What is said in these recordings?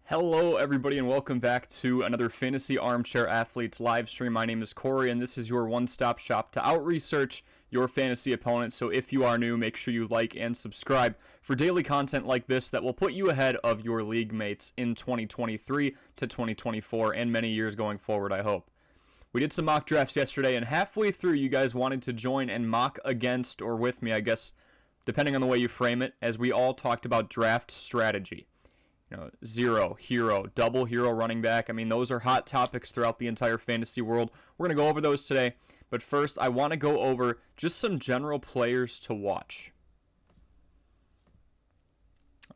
Hello, everybody, and welcome back to another Fantasy Armchair Athletes live stream. My name is Corey, and this is your one-stop shop to out-research your fantasy opponent. So if you are new, make sure you like and subscribe for daily content like this that will put you ahead of your league mates in 2023 to 2024 and many years going forward, I hope. We did some mock drafts yesterday, and halfway through, you guys wanted to join and mock against or with me, I guess, depending on the way you frame it, as we all talked about draft strategy. Zero, hero, double hero running back. I mean, those are hot topics throughout the entire fantasy world. We're going to go over those today. But first, I want to go over just some general players to watch.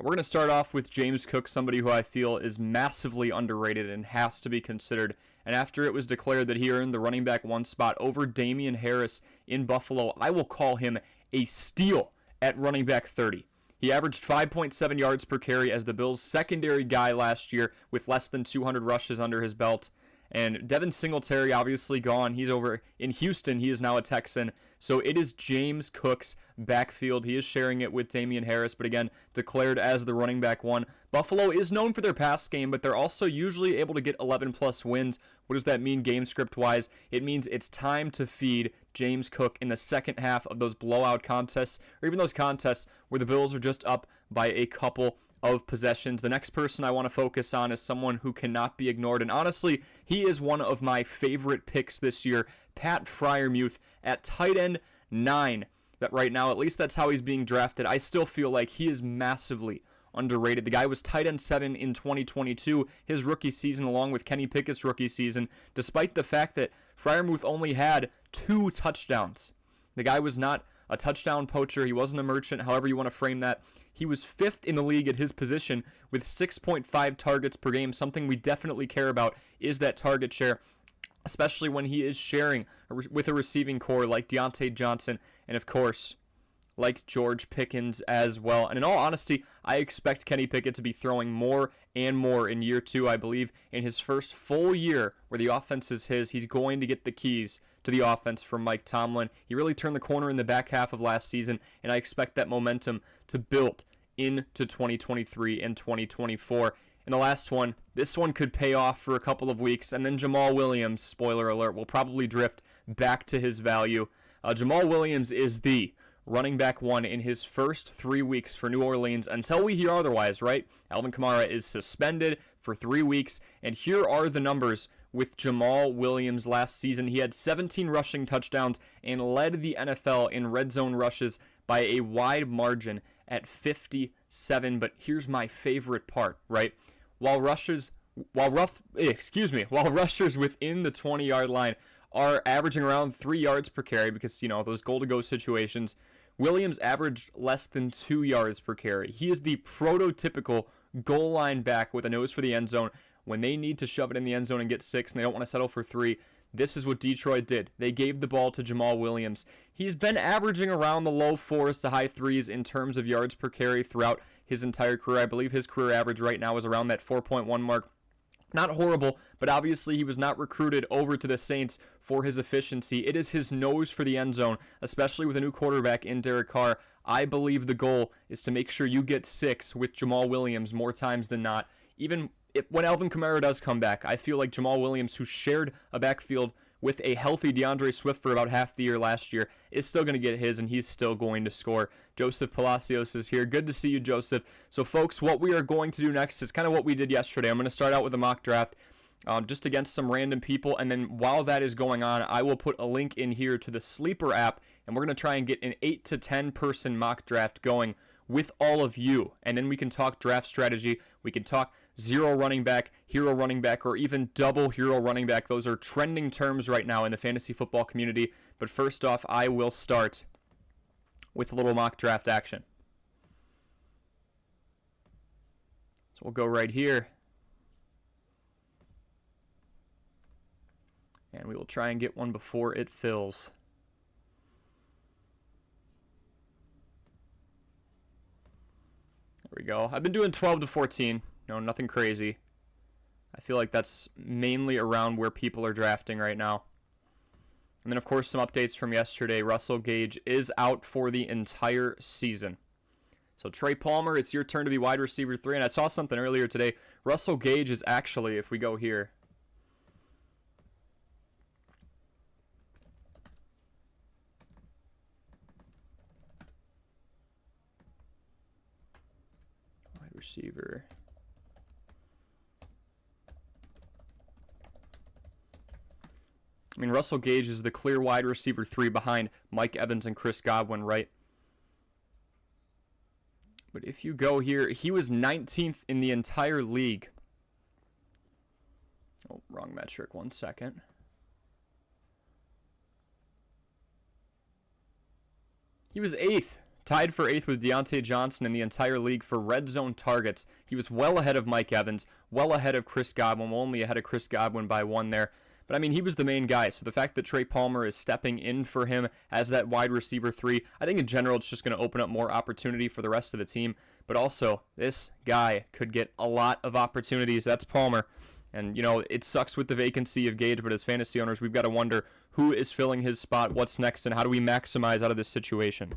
We're going to start off with James Cook, somebody who I feel is massively underrated and has to be considered. And after it was declared that he earned the running back one spot over Damien Harris in Buffalo, I will call him a steal at running back 30. He averaged 5.7 yards per carry as the Bills' secondary guy last year with less than 200 rushes under his belt. And Devin Singletary obviously gone. He's over in Houston. He is now a Texan. So it is James Cook's backfield. He is sharing it with Damien Harris, but again, declared as the running back one. Buffalo is known for their pass game, but they're also usually able to get 11-plus wins. What does that mean game script-wise? It means it's time to feed James Cook in the second half of those blowout contests, or even those contests where the Bills are just up by a couple of possessions. The next person I want to focus on is someone who cannot be ignored, and honestly, he is one of my favorite picks this year, Pat Freiermuth at tight end 9. That right now, at least that's how he's being drafted. I still feel like he is massively underrated. The guy was tight end 7 in 2022, his rookie season, along with Kenny Pickett's rookie season, despite the fact that Freiermuth only had 2 touchdowns. The guy was not a touchdown poacher. He wasn't a merchant, however you want to frame that. He was 5th in the league at his position with 6.5 targets per game. Something we definitely care about is that target share, especially when he is sharing with a receiving core like Deontay Johnson and, of course, like George Pickens as well. And in all honesty, I expect Kenny Pickett to be throwing more and more in year 2. I believe in his first full year where the offense is his, he's going to get the keys to the offense from Mike Tomlin. He really turned the corner in the back half of last season, and I expect that momentum to build into 2023 and 2024. And the last one, this one could pay off for a couple of weeks, and then Jamaal Williams, spoiler alert, will probably drift back to his value. Jamaal Williams is the running back 1 in his first 3 weeks for New Orleans until we hear otherwise, right? Alvin Kamara is suspended for 3 weeks, and here are the numbers with Jamaal Williams last season. He had 17 rushing touchdowns and led the NFL in red zone rushes by a wide margin at 57. But here's my favorite part, right? While rushers within the 20-yard line are averaging around 3 yards per carry because, those goal-to-go situations, Williams averaged less than 2 yards per carry. He is the prototypical goal line back with a nose for the end zone. When they need to shove it in the end zone and get 6 and they don't want to settle for 3, this is what Detroit did. They gave the ball to Jamaal Williams. He's been averaging around the low 4s to high 3s in terms of yards per carry throughout his entire career. I believe his career average right now is around that 4.1 mark. Not horrible, but obviously he was not recruited over to the Saints for his efficiency. It is his nose for the end zone, especially with a new quarterback in Derek Carr. I believe the goal is to make sure you get 6 with Jamaal Williams more times than not. Even when Alvin Kamara does come back, I feel like Jamaal Williams, who shared a backfield with a healthy DeAndre Swift for about half the year last year, is still going to get his, and he's still going to score. Joseph Palacios is here. Good to see you, Joseph. So, folks, what we are going to do next is kind of what we did yesterday. I'm going to start out with a mock draft just against some random people, and then while that is going on, I will put a link in here to the Sleeper app, and we're going to try and get an 8 to 10 person mock draft going with all of you, and then we can talk draft strategy. We can talk zero running back, hero running back, or even double hero running back. Those are trending terms right now in the fantasy football community. But first off, I will start with a little mock draft action. So we'll go right here. And we will try and get one before it fills. There we go. I've been doing 12 to 14. No, nothing crazy. I feel like that's mainly around where people are drafting right now. And then, of course, some updates from yesterday. Russell Gage is out for the entire season. So Trey Palmer, it's your turn to be wide receiver 3. And I saw something earlier today. Russell Gage is actually, if we go here, wide receiver. I mean, Russell Gage is the clear wide receiver 3 behind Mike Evans and Chris Godwin, right? But if you go here, he was 19th in the entire league. Oh, wrong metric. 1 second. He was 8th. Tied for 8th with Deontay Johnson in the entire league for red zone targets. He was well ahead of Mike Evans, well ahead of Chris Godwin, only ahead of Chris Godwin by 1 there. But, I mean, he was the main guy, so the fact that Trey Palmer is stepping in for him as that wide receiver 3, I think in general it's just going to open up more opportunity for the rest of the team. But also, this guy could get a lot of opportunities. That's Palmer. And, you know, it sucks with the vacancy of Gage, but as fantasy owners, we've got to wonder who is filling his spot, what's next, and how do we maximize out of this situation.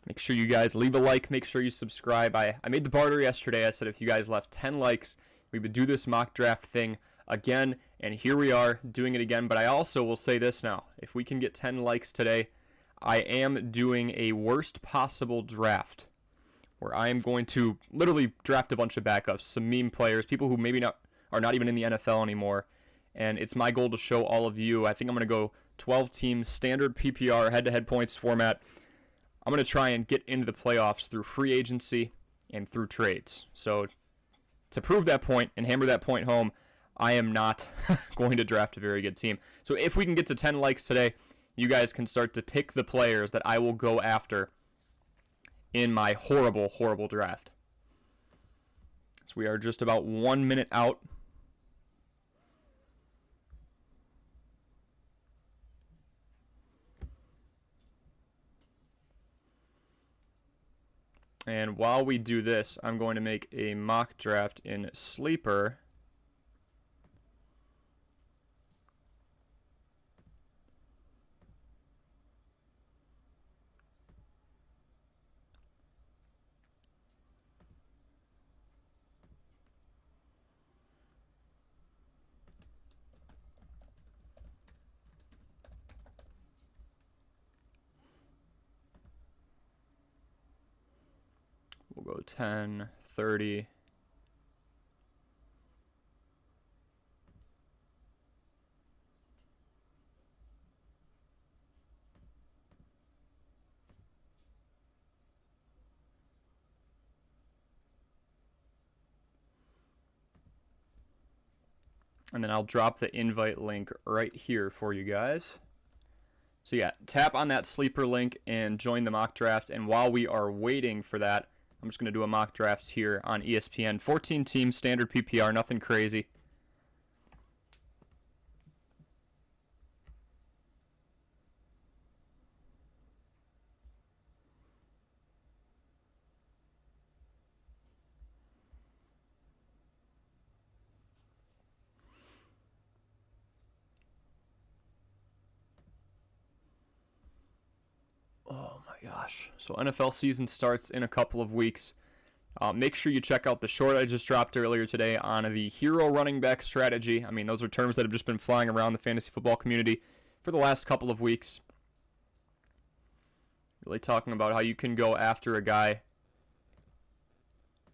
Make sure you guys leave a like. Make sure you subscribe. I made the barter yesterday. I said if you guys left 10 likes, we would do this mock draft thing again. And here we are doing it again. But I also will say this now. If we can get 10 likes today, I am doing a worst possible draft where I am going to literally draft a bunch of backups, some meme players, people who maybe are not even in the NFL anymore. And it's my goal to show all of you. I think I'm going to go 12 teams, standard PPR, head-to-head points format. I'm going to try and get into the playoffs through free agency and through trades. So to prove that point and hammer that point home, I am not going to draft a very good team. So if we can get to 10 likes today, you guys can start to pick the players that I will go after in my horrible, horrible draft. So we are just about 1 minute out. And while we do this, I'm going to make a mock draft in Sleeper. We'll go 10, 30. And then I'll drop the invite link right here for you guys. So yeah, tap on that sleeper link and join the mock draft. And while we are waiting for that, I'm just going to do a mock draft here on ESPN. 14 teams, standard PPR, nothing crazy. Oh my gosh. So NFL season starts in a couple of weeks. Make sure you check out the short I just dropped earlier today on the hero running back strategy. I mean, those are terms that have just been flying around the fantasy football community for the last couple of weeks. Really talking about how you can go after a guy,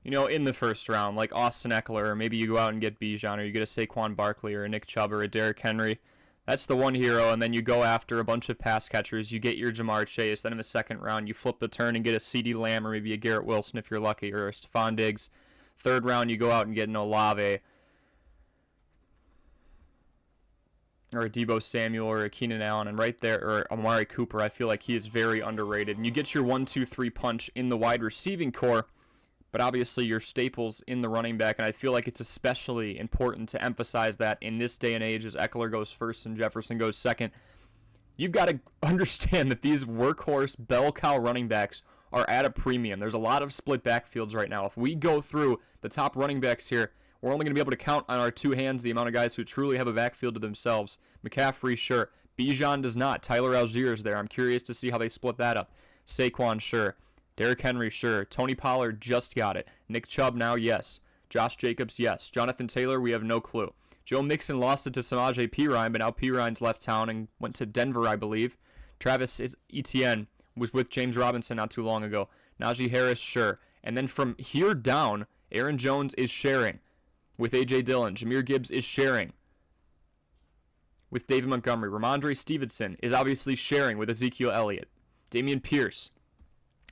you know, in the first round, like Austin Eckler, or maybe you go out and get Bijan, or you get a Saquon Barkley, or a Nick Chubb, or a Derrick Henry. That's the one hero, and then you go after a bunch of pass catchers. You get your Jamar Chase. Then in the second round, you flip the turn and get a CeeDee Lamb or maybe a Garrett Wilson if you're lucky, or a Stephon Diggs. Third round, you go out and get an Olave or a Deebo Samuel or a Keenan Allen. And right there, or Amari Cooper, I feel like he is very underrated. And you get your 1-2-3 punch in the wide receiving core, but obviously your staples in the running back, and I feel like it's especially important to emphasize that in this day and age as Eckler goes first and Jefferson goes second. You've got to understand that these workhorse bell cow running backs are at a premium. There's a lot of split backfields right now. If we go through the top running backs here, we're only going to be able to count on our two hands the amount of guys who truly have a backfield to themselves. McCaffrey, sure. Bijan does not. Tyler Algier is there. I'm curious to see how they split that up. Saquon, sure. Derrick Henry, sure. Tony Pollard just got it. Nick Chubb now, yes. Josh Jacobs, yes. Jonathan Taylor, we have no clue. Joe Mixon lost it to Samaje Perine, but now Perine's left town and went to Denver, I believe. Travis Etienne was with James Robinson not too long ago. Najee Harris, sure. And then from here down, Aaron Jones is sharing with A.J. Dillon. Jahmyr Gibbs is sharing with David Montgomery. Ramondre Stevenson is obviously sharing with Ezekiel Elliott. Dameon Pierce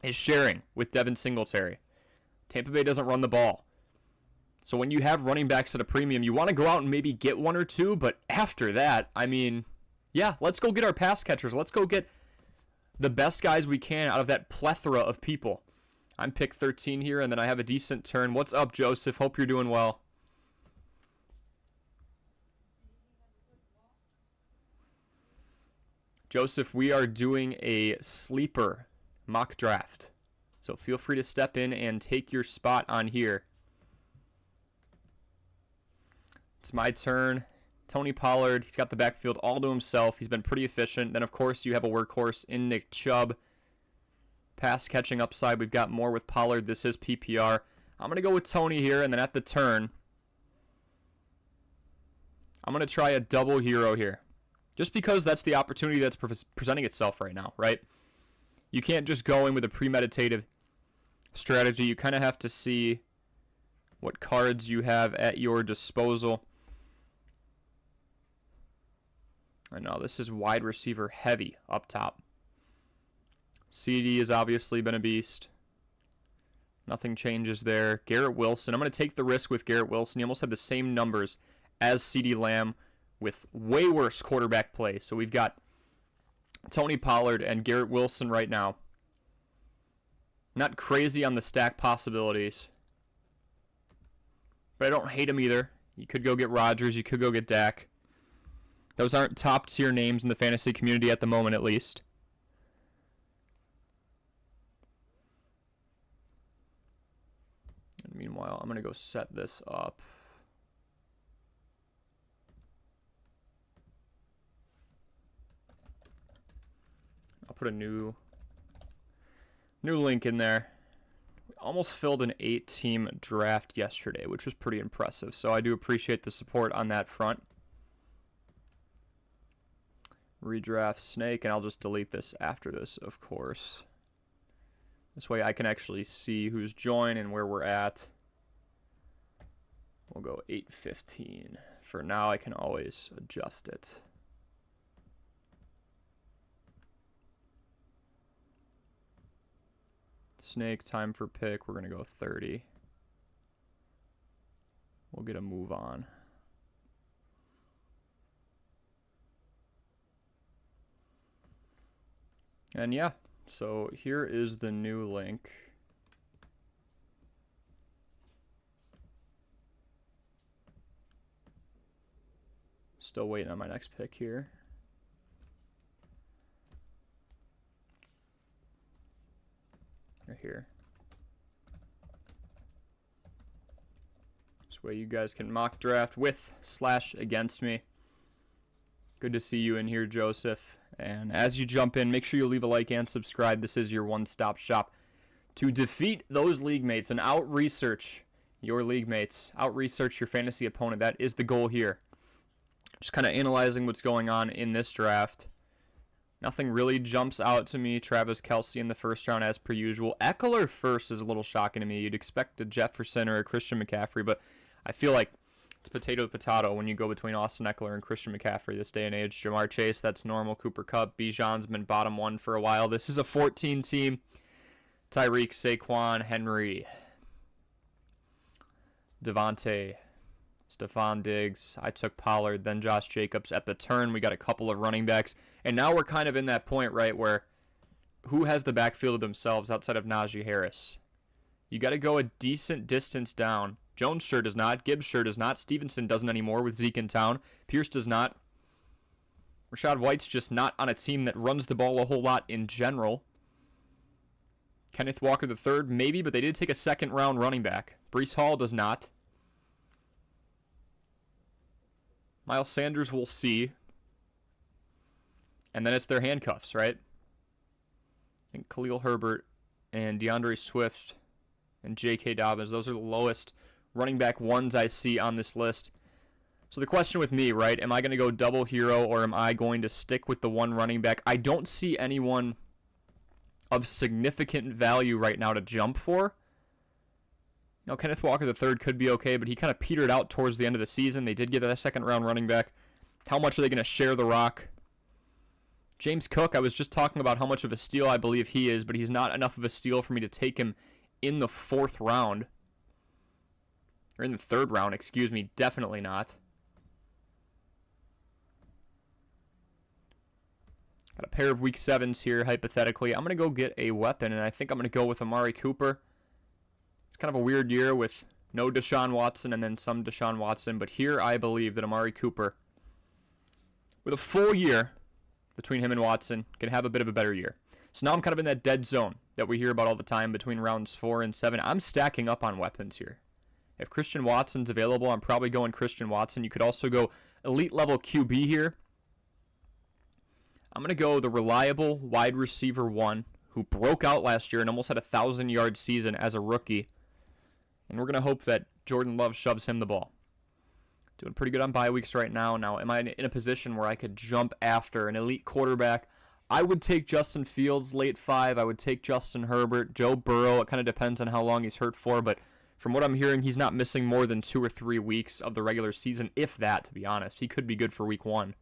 is sharing with Devin Singletary. Tampa Bay doesn't run the ball. So when you have running backs at a premium, you want to go out and maybe get one or two, but after that, I mean, yeah, let's go get our pass catchers. Let's go get the best guys we can out of that plethora of people. I'm pick 13 here, and then I have a decent turn. What's up, Joseph? Hope you're doing well. Joseph, we are doing a sleeper mock draft. So feel free to step in and take your spot on here. It's my turn. Tony Pollard, he's got the backfield all to himself. He's been pretty efficient. Then, of course, you have a workhorse in Nick Chubb. Pass catching upside, we've got more with Pollard. This is PPR. I'm going to go with Tony here, and then at the turn, I'm going to try a double hero here. Just because that's the opportunity that's presenting itself right now, right? You can't just go in with a premeditated strategy. You kind of have to see what cards you have at your disposal. I know this is wide receiver heavy up top. CD has obviously been a beast. Nothing changes there. Garrett Wilson. I'm going to take the risk with Garrett Wilson. He almost had the same numbers as CeeDee Lamb with way worse quarterback play. So we've got Tony Pollard and Garrett Wilson right now. Not crazy on the stack possibilities, but I don't hate him either. You could go get Rodgers. You could go get Dak. Those aren't top-tier names in the fantasy community at the moment, at least. And meanwhile, I'm going to go set this up. I'll put a new link in there. We almost filled an 8-team draft yesterday, which was pretty impressive. So I do appreciate the support on that front. Redraft Snake, and I'll just delete this after this, of course. This way I can actually see who's joined and where we're at. We'll go 8:15. For now, I can always adjust it. Snake, time for pick. We're going to go 30. We'll get a move on. And yeah, so here is the new link. Still waiting on my next pick here. Right here. This way you guys can mock draft with / against me. Good to see you in here, Joseph. And as you jump in, make sure you leave a like and subscribe. This is your one-stop shop to defeat those league mates and out-research your league mates. Out-research your fantasy opponent. That is the goal here. Just kind of analyzing what's going on in this draft. Nothing really jumps out to me. Travis Kelce in the first round as per usual. Eckler first is a little shocking to me. You'd expect a Jefferson or a Christian McCaffrey, but I feel like it's potato to potato when you go between Austin Eckler and Christian McCaffrey this day and age. Jamar Chase, that's normal. Cooper Kupp. Bijan's been bottom one for a while. This is a 14 team. Tyreek, Saquon, Henry, Devontae, Stephon Diggs. I took Pollard, then Josh Jacobs. At the turn, we got a couple of running backs. And now we're kind of in that point, right, where who has the backfield of themselves outside of Najee Harris? You got to go a decent distance down. Jones sure does not. Gibbs sure does not. Stevenson doesn't anymore with Zeke in town. Pierce does not. Rachaad White's just not on a team that runs the ball a whole lot in general. Kenneth Walker III, maybe, but they did take a second-round running back. Breece Hall does not. Miles Sanders, we'll see. And then it's their handcuffs, right? I think Khalil Herbert and DeAndre Swift and J.K. Dobbins, those are the lowest running back ones I see on this list. So the question with me, right, am I going to go double hero or am I going to stick with the one running back? I don't see anyone of significant value right now to jump for. You know, Kenneth Walker III could be okay, but he kind of petered out towards the end of the season. They did get a second-round running back. How much are they going to share the rock? James Cook, I was just talking about how much of a steal I believe he is, but he's not enough of a steal for me to take him in the 4th round. Or in the 3rd round, excuse me. Definitely not. Got a pair of week 7s here, hypothetically. I'm going to go get a weapon, and I think I'm going to go with Amari Cooper. It's kind of a weird year with no Deshaun Watson and then some Deshaun Watson, but here I believe that Amari Cooper, with a full year between him and Watson, can have a bit of a better year. So now I'm kind of in that dead zone that we hear about all the time between rounds 4 and 7. I'm stacking up on weapons here. If Christian Watson's available, I'm probably going Christian Watson. You could also go elite level QB here. I'm going to go the reliable wide receiver 1 who broke out last year and almost had a 1,000-yard season as a rookie. And we're going to hope that Jordan Love shoves him the ball. Doing pretty good on bye weeks right now. Now, am I in a position where I could jump after an elite quarterback? I would take Justin Fields late 5. I would take Justin Herbert, Joe Burrow. It kind of depends on how long he's hurt for, but from what I'm hearing, he's not missing more than 2 or 3 weeks of the regular season, if that, to be honest. He could be good for week 1.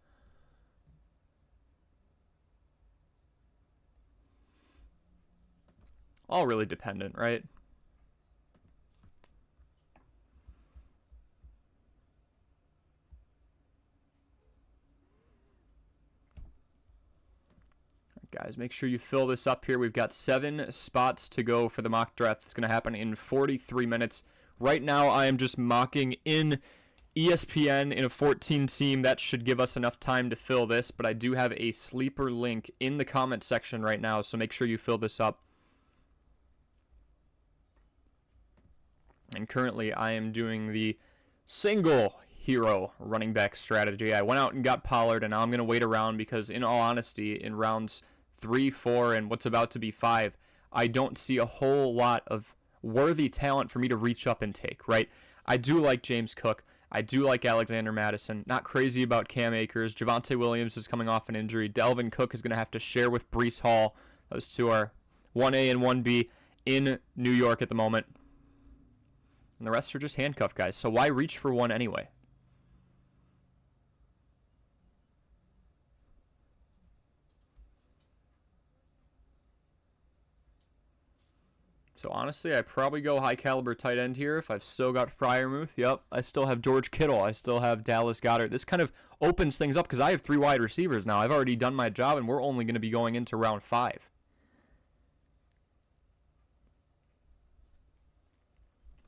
All really dependent, right? Guys, make sure you fill this up here. We've got 7 spots to go for the mock draft. It's going to happen in 43 minutes. Right now, I am just mocking in ESPN in a 14 team. That should give us enough time to fill this, but I do have a sleeper link in the comment section right now, so make sure you fill this up. And currently, I am doing the single hero running back strategy. I went out and got Pollard, and now I'm going to wait around because, in all honesty, in rounds 3, 4, and what's about to be 5, I don't see a whole lot of worthy talent for me to reach up and take, right? I do like James Cook. I do like Alexander Mattison. Not crazy about Cam Akers. Javonte Williams is coming off an injury. Dalvin Cook is going to have to share with Breece Hall. Those two are 1A and 1B in New York at the moment. And the rest are just handcuff guys. So why reach for one anyway? So honestly, I probably go high caliber tight end here if I've still got Freiermuth. Yep, I still have George Kittle. I still have Dallas Goedert. This kind of opens things up because I have 3 wide receivers now. I've already done my job, and we're only going to be going into round 5.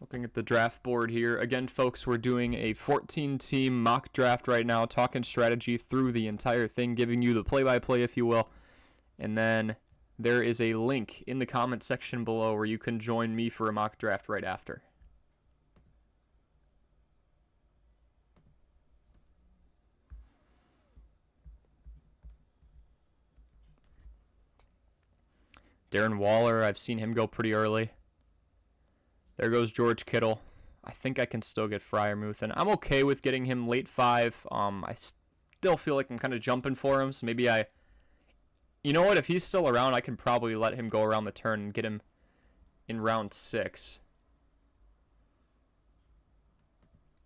Looking at the draft board here. Again, folks, we're doing a 14-team mock draft right now, talking strategy through the entire thing, giving you the play-by-play, if you will. And then there is a link in the comment section below where you can join me for a mock draft right after. Darren Waller, I've seen him go pretty early. There goes George Kittle. I think I can still get Freiermuth, and I'm okay with getting him late 5. I still feel like I'm kind of jumping for him, so maybe you know what? If he's still around, I can probably let him go around the turn and get him in round 6.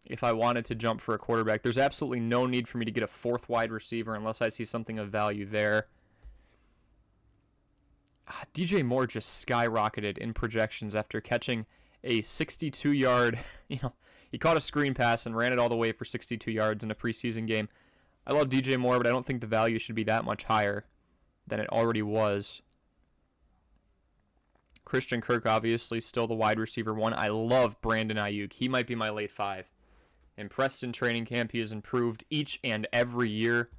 If I wanted to jump for a quarterback, there's absolutely no need for me to get a 4th wide receiver unless I see something of value there. DJ Moore just skyrocketed in projections after catching a 62-yard, he caught a screen pass and ran it all the way for 62 yards in a preseason game. I love DJ Moore, but I don't think the value should be that much higher than it already was. Christian Kirk, obviously, still the wide receiver 1. I love Brandon Ayuk. He might be my late 5. Impressed in training camp. He has improved each and every year.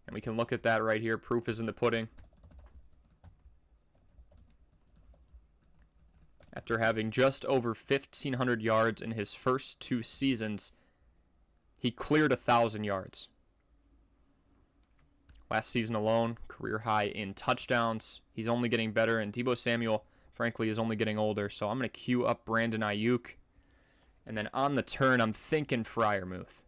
And we can look at that right here. Proof is in the pudding. After having just over 1,500 yards in his first 2 seasons, he cleared 1,000 yards. Last season alone, career high in touchdowns. He's only getting better, and Deebo Samuel, frankly, is only getting older. So I'm going to queue up Brandon Ayuk. And then on the turn, I'm thinking Freiermuth.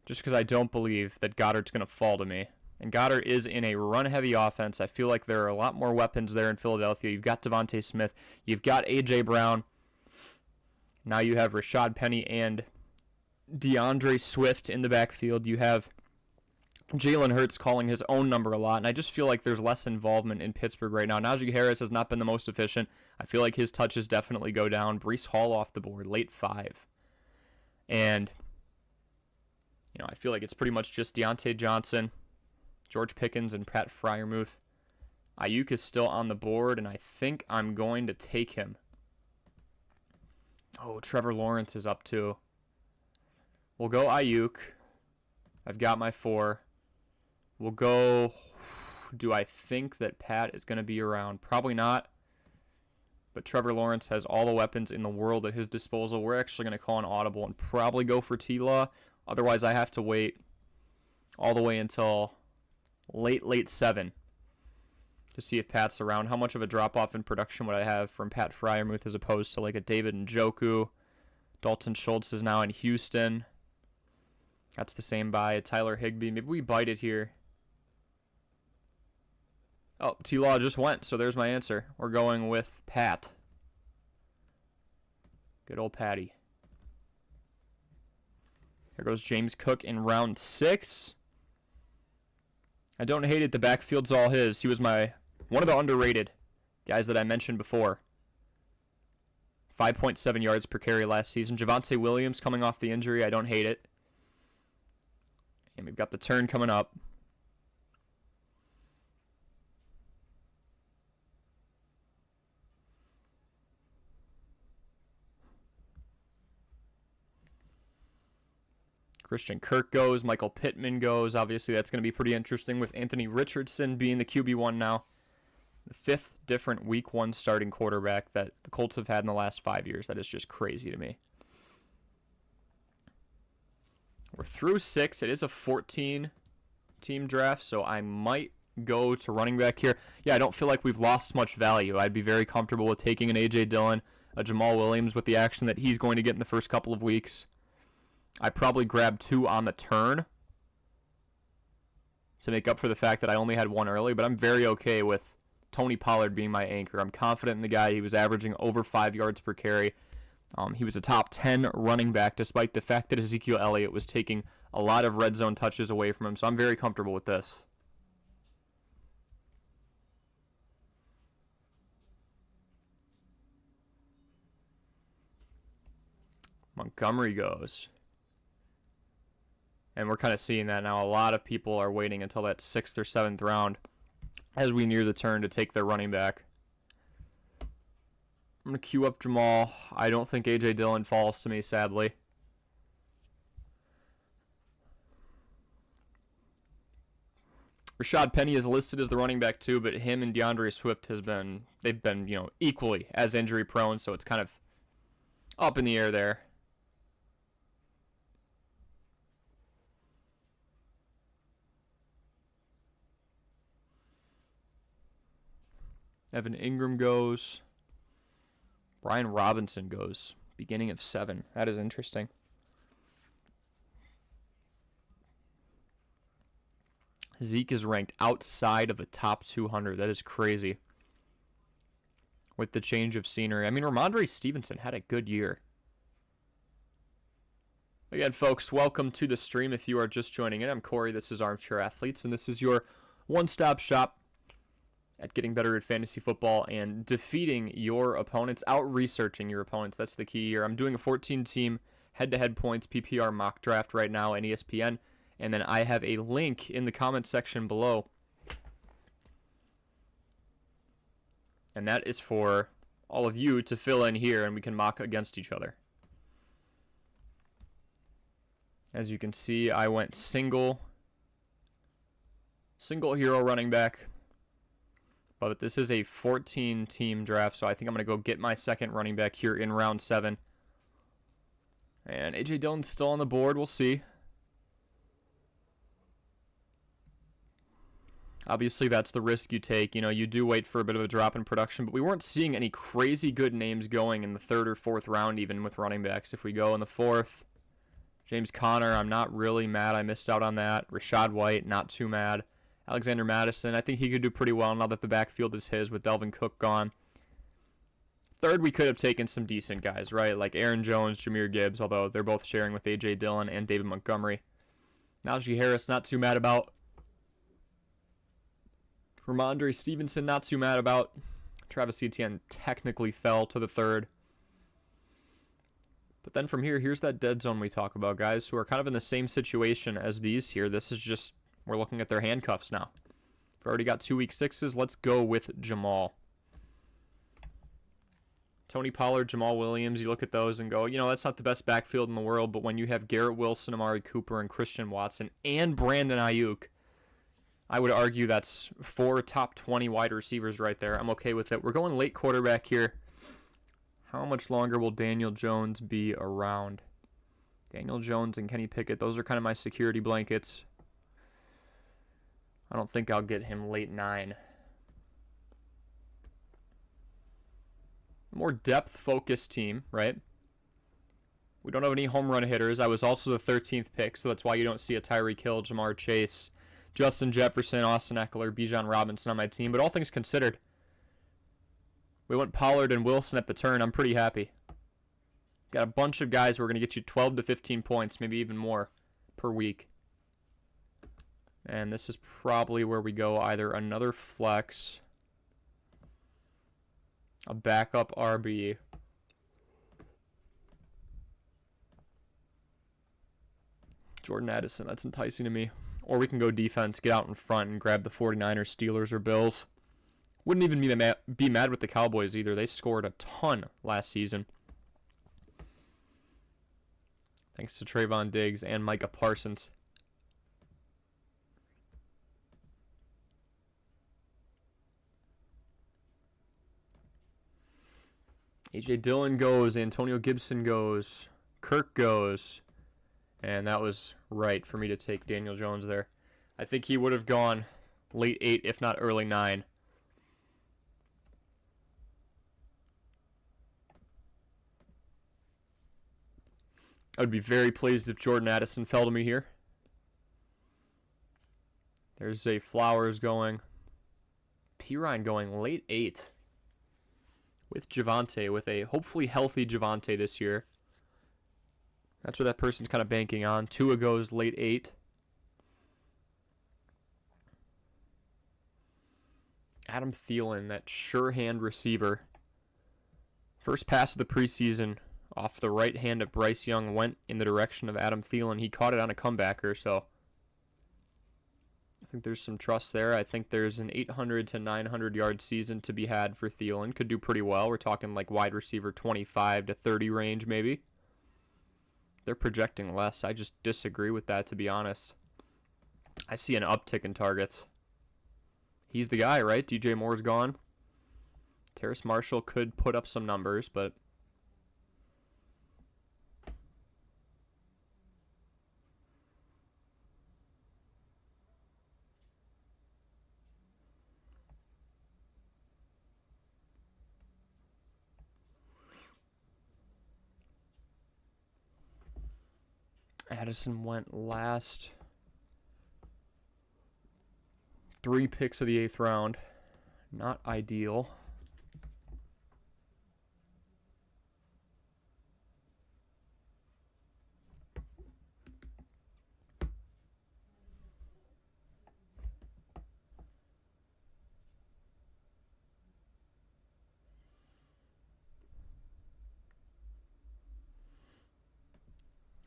Just because I don't believe that Goddard's going to fall to me. And Goddard is in a run-heavy offense. I feel like there are a lot more weapons there in Philadelphia. You've got Devontae Smith. You've got A.J. Brown. Now you have Rashad Penny and DeAndre Swift in the backfield. You have Jalen Hurts calling his own number a lot, and I just feel like there's less involvement in Pittsburgh right now. Najee Harris has not been the most efficient. I feel like his touches definitely go down. Breece Hall off the board, late 5. And, I feel like it's pretty much just Deontay Johnson, George Pickens, and Pat Freiermuth. Ayuk is still on the board, and I think I'm going to take him. Oh, Trevor Lawrence is up too. We'll go Ayuk. I've got my 4. We'll go... Do I think that Pat is going to be around? Probably not. But Trevor Lawrence has all the weapons in the world at his disposal. We're actually going to call an audible and probably go for T-Law. Otherwise, I have to wait all the way until late 7 to see if Pat's around. How much of a drop-off in production would I have from Pat Freiermuth as opposed to like a David Njoku? Dalton Schultz is now in Houston. That's the same buy. Tyler Higbee. Maybe we bite it here. Oh, T-Law just went, so there's my answer. We're going with Pat. Good old Patty. Here goes James Cook in round 6. I don't hate it. The backfield's all his. He was one of the underrated guys that I mentioned before. 5.7 yards per carry last season. Javonte Williams coming off the injury. I don't hate it. And we've got the turn coming up. Christian Kirk goes. Michael Pittman goes. Obviously, that's going to be pretty interesting with Anthony Richardson being the QB1 now. The 5th different Week 1 starting quarterback that the Colts have had in the last 5 years. That is just crazy to me. We're through 6. It is a 14-team draft, so I might go to running back here. Yeah, I don't feel like we've lost much value. I'd be very comfortable with taking an A.J. Dillon, a Jamal Williams with the action that he's going to get in the first couple of weeks. I probably grabbed 2 on the turn to make up for the fact that I only had 1 early, but I'm very okay with Tony Pollard being my anchor. I'm confident in the guy. He was averaging over 5 yards per carry. He was a top 10 running back, despite the fact that Ezekiel Elliott was taking a lot of red zone touches away from him, so I'm very comfortable with this. Montgomery goes. And we're kind of seeing that now. A lot of people are waiting until that 6th or 7th round as we near the turn to take their running back. I'm going to queue up Jamal. I don't think A.J. Dillon falls to me, sadly. Rashad Penny is listed as the running back too, but him and DeAndre Swift they've been, equally as injury prone, so it's kind of up in the air there. Evan Ingram goes. Brian Robinson goes. Beginning of 7. That is interesting. Zeke is ranked outside of the top 200. That is crazy. With the change of scenery. I mean, Ramondre Stevenson had a good year. Again, folks, welcome to the stream. If you are just joining in, I'm Corey. This is Armchair Athletes, and this is your one-stop shop at getting better at fantasy football and defeating your opponents, out-researching your opponents. That's the key here. I'm doing a 14-team head-to-head points PPR mock draft right now on ESPN, and then I have a link in the comment section below. And that is for all of you to fill in here, and we can mock against each other. As you can see, I went single hero running back. But this is a 14-team draft, so I think I'm going to go get my second running back here in round 7. And A.J. Dillon's still on the board. We'll see. Obviously, that's the risk you take. You know, you do wait for a bit of a drop in production, but we weren't seeing any crazy good names going in the 3rd or 4th round, even with running backs. If we go in the 4th, James Conner, I'm not really mad I missed out on that. Rachaad White, not too mad. Alexander Mattison, I think he could do pretty well now that the backfield is his with Delvin Cook gone. 3rd, we could have taken some decent guys, right? Like Aaron Jones, Jahmyr Gibbs, although they're both sharing with A.J. Dillon and David Montgomery. Najee Harris, not too mad about. Ramondre Stevenson, not too mad about. Travis Etienne technically fell to the 3rd. But then from here, here's that dead zone we talk about, guys who are kind of in the same situation as these here. This is just, we're looking at their handcuffs now. We've already got 2 week 6s. Let's go with Jamal. Tony Pollard, Jamal Williams, you look at those and go, you know, that's not the best backfield in the world, but when you have Garrett Wilson, Amari Cooper, and Christian Watson, and Brandon Ayuk, I would argue that's 4 top 20 wide receivers right there. I'm okay with it. We're going late quarterback here. How much longer will Daniel Jones be around? Daniel Jones and Kenny Pickett, those are kind of my security blankets. I don't think I'll get him late 9. More depth-focused team, right? We don't have any home run hitters. I was also the 13th pick, so that's why you don't see a Tyreek Hill, Jamar Chase, Justin Jefferson, Austin Eckler, Bijan Robinson on my team. But all things considered, we went Pollard and Wilson at the turn. I'm pretty happy. Got a bunch of guys who are going to get you 12 to 15 points, maybe even more per week. And this is probably where we go either another flex, a backup RB, Jordan Addison. That's enticing to me. Or we can go defense, get out in front, and grab the 49ers, Steelers, or Bills. Wouldn't even be mad with the Cowboys either. They scored a ton last season. Thanks to Trayvon Diggs and Micah Parsons. A.J. Dillon goes, Antonio Gibson goes, Kirk goes. And that was right for me to take Daniel Jones there. I think he would have gone late 8, if not early 9. I would be very pleased if Jordan Addison fell to me here. There's Zay Flowers going. Pirine going late 8. With Javonte, with a hopefully healthy Javonte this year. That's what that person's kind of banking on. Tua goes late 8. Adam Thielen, that sure hand receiver. First pass of the preseason off the right hand of Bryce Young went in the direction of Adam Thielen. He caught it on a comebacker, so I think there's some trust there. I think there's an 800 to 900 yard season to be had for Thielen. Could do pretty well. We're talking like wide receiver 25 to 30 range maybe. They're projecting less. I just disagree with that, to be honest. I see an uptick in targets. He's the guy, right? DJ Moore's gone. Terrace Marshall could put up some numbers, but Addison went last. 3 picks of the 8th round. Not ideal.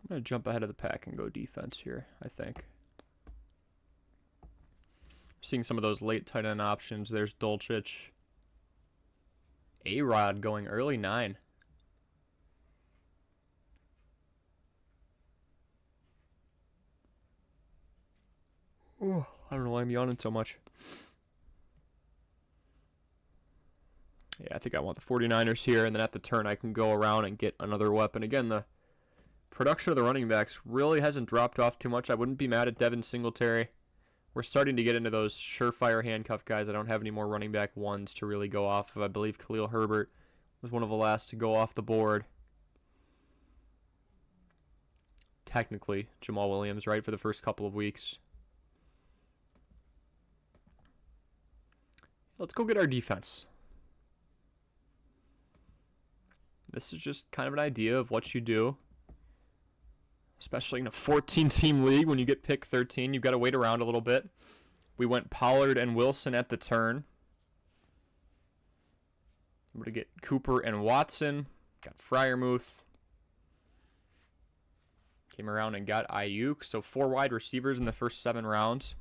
I'm going to jump ahead of the pack and go defense here, I think. Seeing some of those late tight end options. There's Dulcich. A-Rod going early 9. Oh, I don't know why I'm yawning so much. Yeah, I think I want the 49ers here, and then at the turn I can go around and get another weapon. Again, the production of the running backs really hasn't dropped off too much. I wouldn't be mad at Devin Singletary we're starting to get into those surefire handcuff guys. I don't have any more running back ones to really go off of. I believe Khalil Herbert was one of the last to go off the board. Technically, Jamal Williams, right, for the first couple of weeks. Let's go get our defense. This is just kind of an idea of what you do. Especially in a 14-team league, when you get pick 13, you've got to wait around a little bit. We went Pollard and Wilson at the turn. We're going to get Cooper and Watson. Got Freiermuth. Came around and got Ayuk. So 4 wide receivers in the first 7 rounds.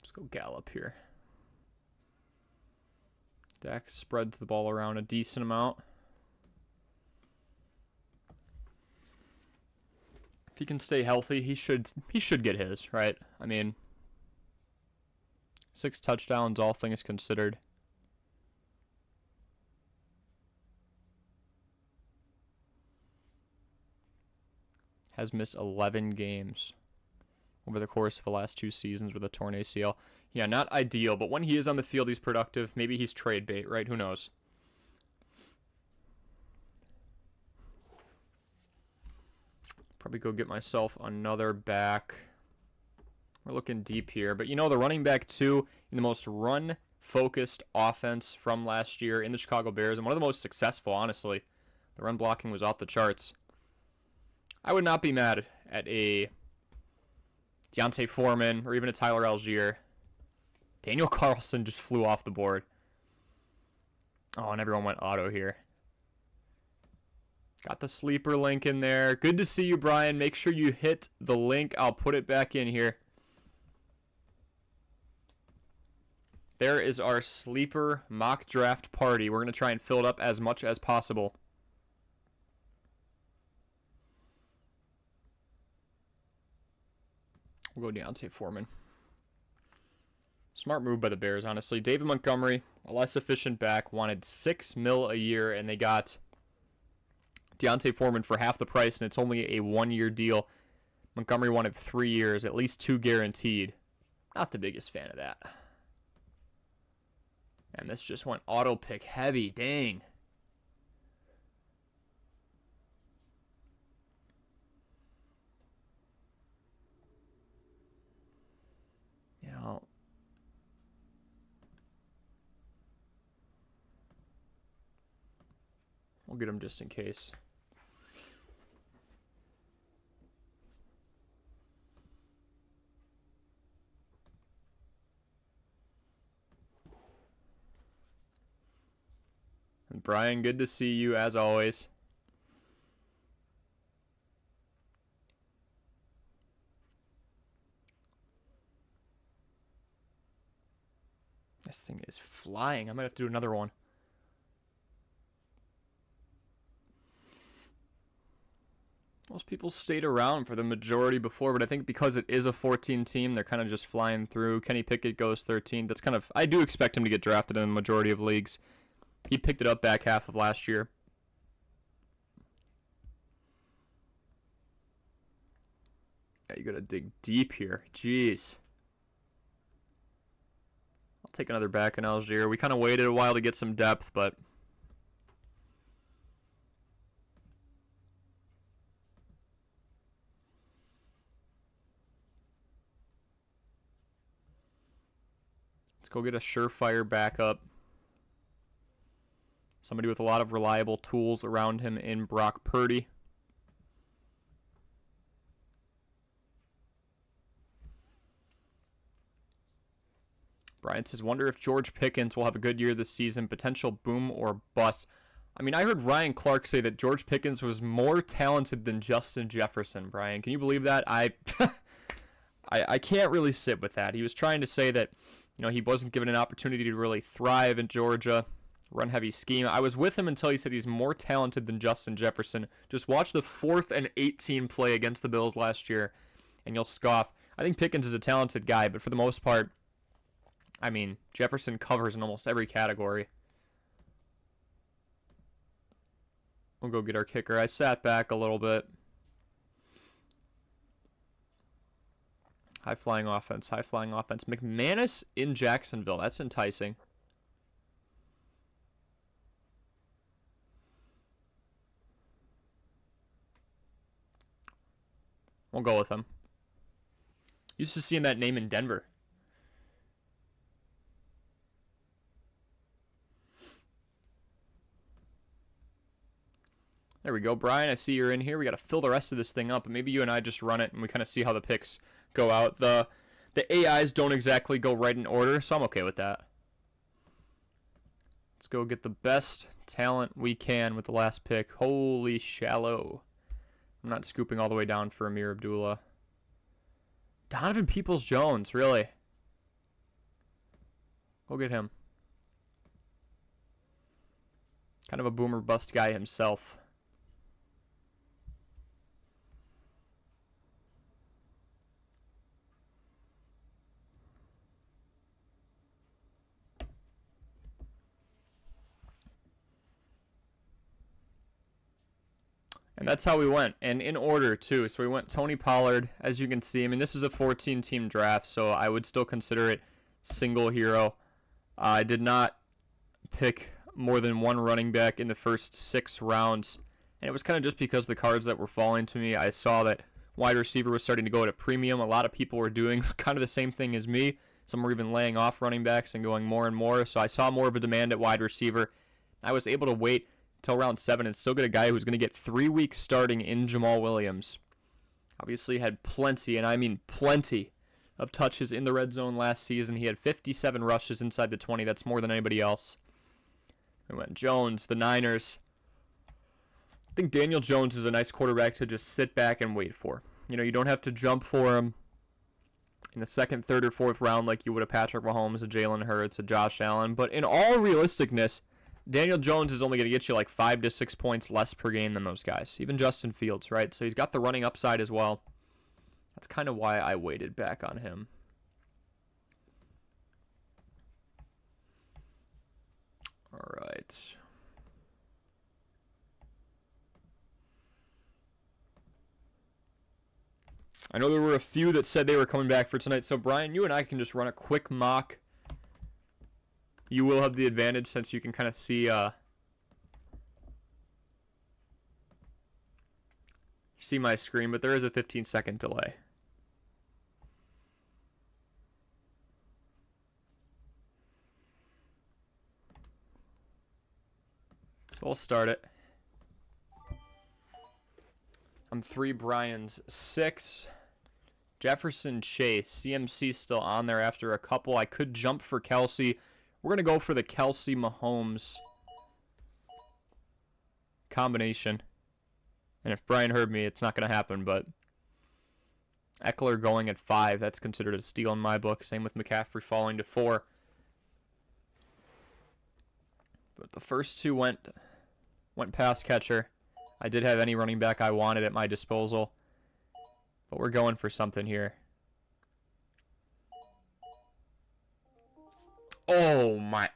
Let's go Gallup here. Dak spreads the ball around a decent amount. If he can stay healthy, he should get his, right? I mean, 6 touchdowns, all things considered. Has missed 11 games over the course of the last 2 seasons with a torn ACL. Yeah, not ideal, but when he is on the field, he's productive. Maybe he's trade bait, right? Who knows? Probably go get myself another back. We're looking deep here. But, you know, the running back, too, in the most run-focused offense from last year in the Chicago Bears, and one of the most successful, honestly. The run blocking was off the charts. I would not be mad at a D'Onta Foreman or even a Tyler Algier. Daniel Carlson just flew off the board. Oh, and everyone went auto here. Got the sleeper link in there. Good to see you, Brian. Make sure you hit the link. I'll put it back in here. There is our sleeper mock draft party. We're going to try and fill it up as much as possible. We'll go D'Onta Foreman. Smart move by the Bears, honestly. David Montgomery, a less efficient back, wanted $6 million a year, and they got D'Onta Foreman for half the price, and it's only a 1-year deal. Montgomery wanted 3 years, at least 2 guaranteed. Not the biggest fan of that. And this just went auto pick heavy. Dang. You know, we'll get him just in case. And Brian, good to see you as always. This thing is flying. I might have to do another one. Most people stayed around for the majority before, but I think because it is a 14 team, they're kind of just flying through. Kenny Pickett goes 13. That's kind of, I do expect him to get drafted in the majority of leagues. He picked it up back half of last year. Yeah, you gotta dig deep here. Jeez. I'll take another back in Algier. We kind of waited a while to get some depth, but let's go get a surefire backup. Somebody with a lot of reliable tools around him in Brock Purdy. Brian says, wonder if George Pickens will have a good year this season. Potential boom or bust. I mean, I heard Ryan Clark say that George Pickens was more talented than Justin Jefferson, Brian. Can you believe that? I can't really sit with that. He was trying to say that, you know, he wasn't given an opportunity to really thrive in Georgia. Run-heavy scheme. I was with him until he said he's more talented than Justin Jefferson. Just watch the 4th and 18 play against the Bills last year, and you'll scoff. I think Pickens is a talented guy, but for the most part, I mean, Jefferson covers in almost every category. We'll go get our kicker. I sat back a little bit. High flying offense. High flying offense. McManus in Jacksonville. That's enticing. We'll go with him. Used to seeing that name in Denver. There we go, Brian. I see you're in here. We got to fill the rest of this thing up. Maybe you and I just run it and we kind of see how the picks go out. The AIs don't exactly go right in order, so I'm okay with that. Let's go get the best talent we can with the last pick. Holy shallow. I'm not scooping all the way down for Amir Abdullah. Donovan Peoples-Jones, really? Go get him. Kind of a boomer bust guy himself. And that's how we went, and in order, too. So we went Tony Pollard, as you can see. I mean, this is a 14-team draft, so I would still consider it single hero. I did not pick more than one running back in the first 6 rounds, and it was kind of just because the cards that were falling to me, I saw that wide receiver was starting to go at a premium. A lot of people were doing kind of the same thing as me. Some were even laying off running backs and going more and more, so I saw more of a demand at wide receiver. I was able to wait till round 7 and still get a guy who's going to get 3 weeks starting in Jamal Williams. Obviously had plenty, and I mean plenty, of touches in the red zone last season. He had 57 rushes inside the 20. That's more than anybody else. We went Jones, the Niners. I think Daniel Jones is a nice quarterback to just sit back and wait for. You know, you don't have to jump for him in the 2nd, 3rd, or 4th round like you would a Patrick Mahomes, a Jalen Hurts, a Josh Allen. But in all realisticness, Daniel Jones is only going to get you like 5 to 6 points less per game than those guys. Even Justin Fields, right? So he's got the running upside as well. That's kind of why I waited back on him. All right. I know there were a few that said they were coming back for tonight. So, Brian, you and I can just run a quick mock. You will have the advantage since you can kind of see my screen, but there is a 15-second delay. So we'll start it. I'm 3, Brian's 6. Jefferson Chase. CMC still on there after a couple. I could jump for Kelsey. We're going to go for the Kelsey-Mahomes combination. And if Brian heard me, it's not going to happen, but Eckler going at 5, that's considered a steal in my book. Same with McCaffrey falling to 4. But the first 2 went pass catcher. I did have any running back I wanted at my disposal. But we're going for something here. Oh my.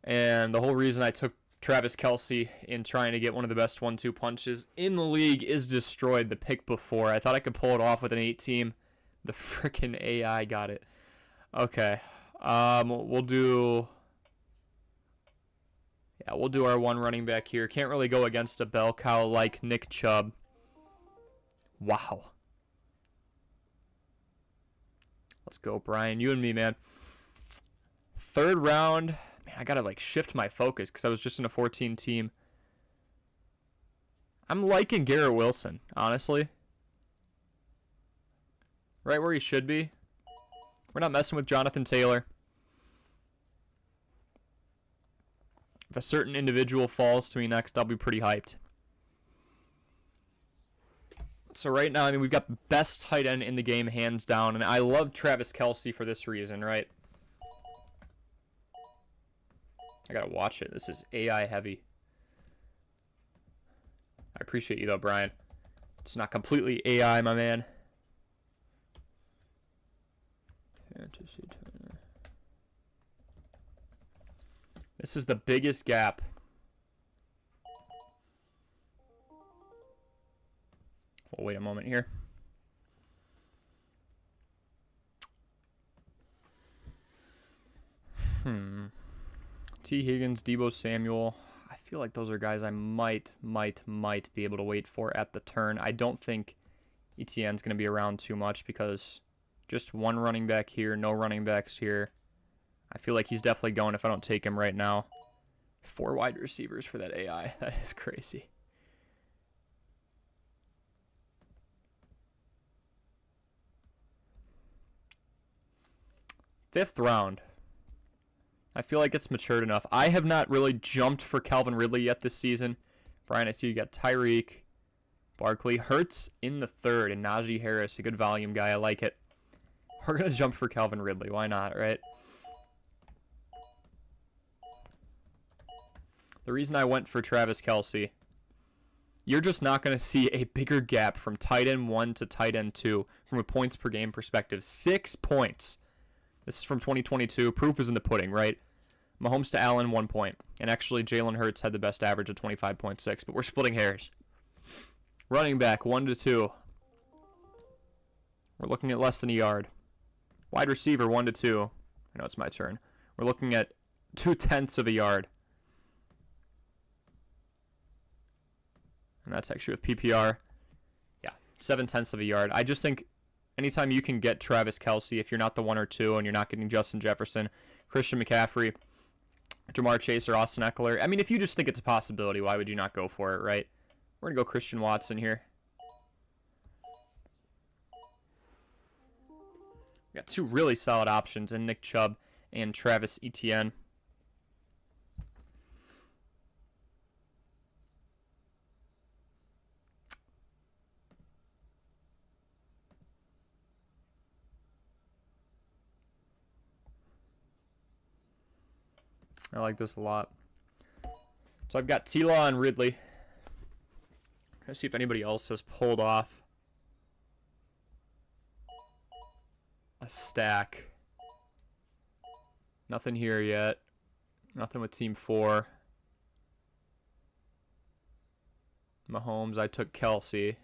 And the whole reason I took Travis Kelce in trying to get one of the best 1-2 punches in the league is destroyed the pick before. I thought I could pull it off with an 8-team. The frickin' AI got it. Okay. We'll do our one running back here. Can't really go against a bell cow like Nick Chubb. Wow. Let's go, Brian. You and me, man. 3rd round. Man, I gotta like shift my focus because I was just in a 14 team. I'm liking Garrett Wilson, honestly. Right where he should be. We're not messing with Jonathan Taylor. If a certain individual falls to me next, I'll be pretty hyped. So right now, I mean, we've got the best tight end in the game, hands down. And I love Travis Kelce for this reason, right? I gotta watch it. This is AI heavy. I appreciate you, though, Brian. It's not completely AI, my man. Fantasy Turner. This is the biggest gap. We'll wait a moment here. T. Higgins, Deebo Samuel. I feel like those are guys I might be able to wait for at the turn. I don't think Etienne's going to be around too much because just one running back here, no running backs here. I feel like he's definitely going if I don't take him right now. 4 wide receivers for that AI. That is crazy. Fifth round. I feel like it's matured enough. I have not really jumped for Calvin Ridley yet this season. Brian, I see you got Tyreek, Barkley, Hurts in the third, and Najee Harris, a good volume guy. I like it. We're going to jump for Calvin Ridley. Why not, right? The reason I went for Travis Kelce, you're just not going to see a bigger gap from tight end 1 to tight end 2 from a points per game perspective. 6 points. This is from 2022. Proof is in the pudding, right? Mahomes to Allen, 1 point. And actually, Jalen Hurts had the best average of 25.6, but we're splitting hairs. Running back, 1 to 2. We're looking at less than a yard. Wide receiver, 1 to 2. I know it's my turn. We're looking at 0.2 of a yard. And that's actually with PPR. Yeah, 0.7 of a yard. I just think anytime you can get Travis Kelce, if you're not the 1 or 2 and you're not getting Justin Jefferson, Christian McCaffrey, Jamar Chase, or Austin Eckler, I mean, if you just think it's a possibility, why would you not go for it, right? We're going to go Christian Watson here. We got 2 really solid options in Nick Chubb and Travis Etienne. I like this a lot. So I've got T-Law and Ridley. Let's see if anybody else has pulled off a stack. Nothing here yet. Nothing with Team 4. Mahomes, I took Kelce.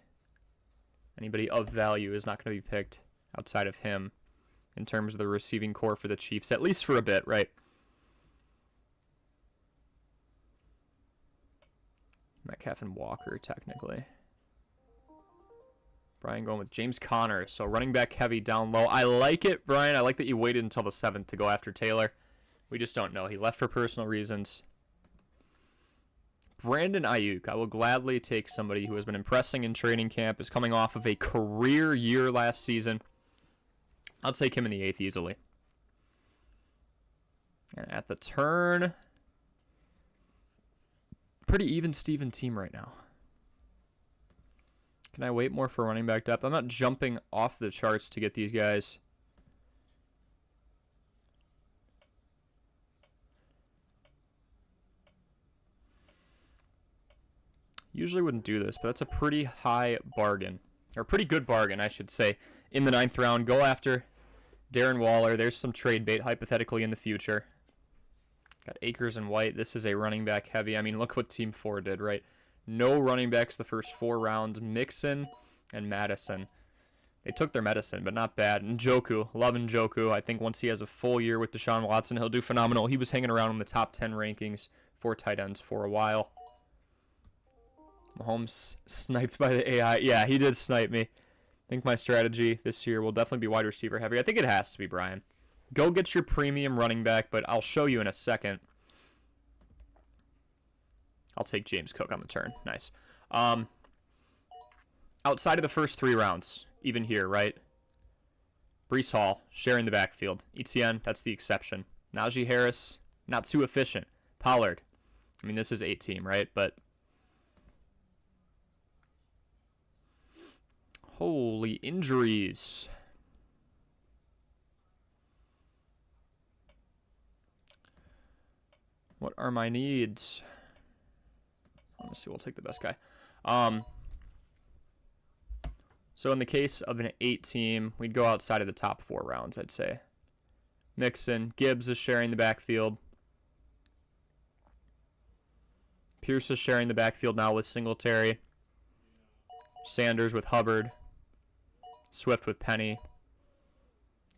Anybody of value is not going to be picked outside of him in terms of the receiving core for the Chiefs, at least for a bit, right? Metcalf and Walker, technically. Brian going with James Conner. So running back heavy down low. I like it, Brian. I like that you waited until the 7th to go after Taylor. We just don't know. He left for personal reasons. Brandon Ayuk. I will gladly take somebody who has been impressing in training camp, is coming off of a career year last season. I'll take him in the 8th easily. And at the turn, pretty even Steven team right now. Can I wait more for running back depth? I'm not jumping off the charts to get these guys. Usually wouldn't do this, but that's a pretty high bargain. Or pretty good bargain, I should say. In the 9th round, go after Darren Waller. There's some trade bait, hypothetically, in the future. Got Akers and White. This is a running back heavy. I mean, look what Team 4 did, right? No running backs the first 4 rounds. Mixon and Madison. They took their medicine, but not bad. Njoku. Love Njoku. I think once he has a full year with Deshaun Watson, he'll do phenomenal. He was hanging around in the top 10 rankings for tight ends for a while. Mahomes sniped by the AI. Yeah, he did snipe me. I think my strategy this year will definitely be wide receiver heavy. I think it has to be, Brian. Go get your premium running back, but I'll show you in a second. I'll take James Cook on the turn. Nice. Outside of the first 3 rounds, even here, right? Breece Hall, sharing the backfield. Etienne, that's the exception. Najee Harris, not too efficient. Pollard. I mean, this is 8-team, right? But holy injuries. What are my needs? Honestly, we'll take the best guy. So in the case of an 8-team, we'd go outside of the top 4 rounds, I'd say. Mixon, Gibbs is sharing the backfield. Pierce is sharing the backfield now with Singletary. Sanders with Hubbard. Swift with Penny.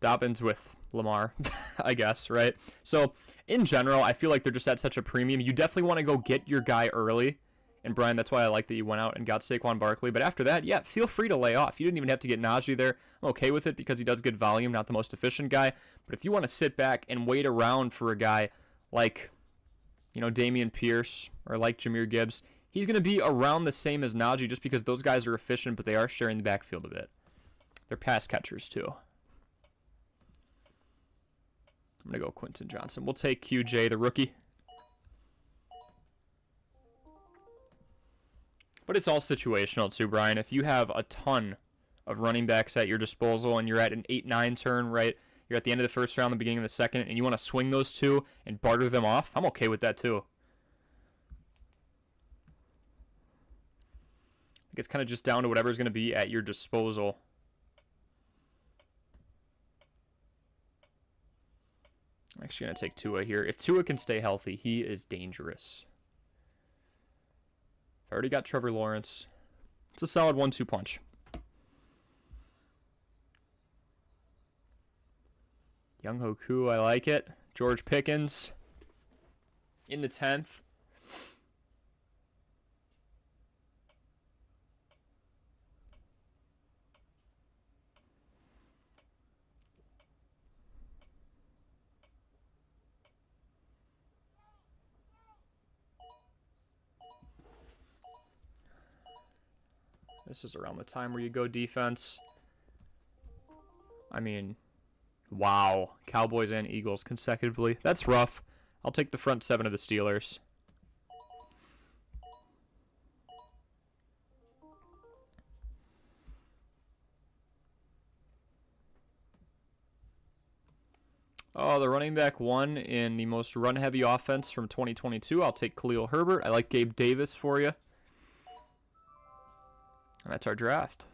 Dobbins with Lamar, I guess, right? So, in general, I feel like they're just at such a premium. You definitely want to go get your guy early. And, Brian, that's why I like that you went out and got Saquon Barkley. But after that, yeah, feel free to lay off. You didn't even have to get Najee there. I'm okay with it because he does good volume, not the most efficient guy. But if you want to sit back and wait around for a guy like, you know, Dameon Pierce or like Jahmyr Gibbs, he's going to be around the same as Najee just because those guys are efficient, but they are sharing the backfield a bit. They're pass catchers, too. I'm going to go Quentin Johnson. We'll take QJ, the rookie. But it's all situational too, Brian. If you have a ton of running backs at your disposal and you're at an 8-9 turn, right? You're at the end of the first round, the beginning of the second, and you want to swing those two and barter them off, I'm okay with that too. I think it's kind of just down to whatever's going to be at your disposal. I'm actually going to take Tua here. If Tua can stay healthy, he is dangerous. I already got Trevor Lawrence. It's a solid 1-2 punch. Young Hoku, I like it. George Pickens in the 10th. This is around the time where you go defense. I mean, wow. Cowboys and Eagles consecutively. That's rough. I'll take the front seven of the Steelers. Oh, the running back one in the most run-heavy offense from 2022. I'll take Khalil Herbert. I like Gabe Davis for you. And that's our draft.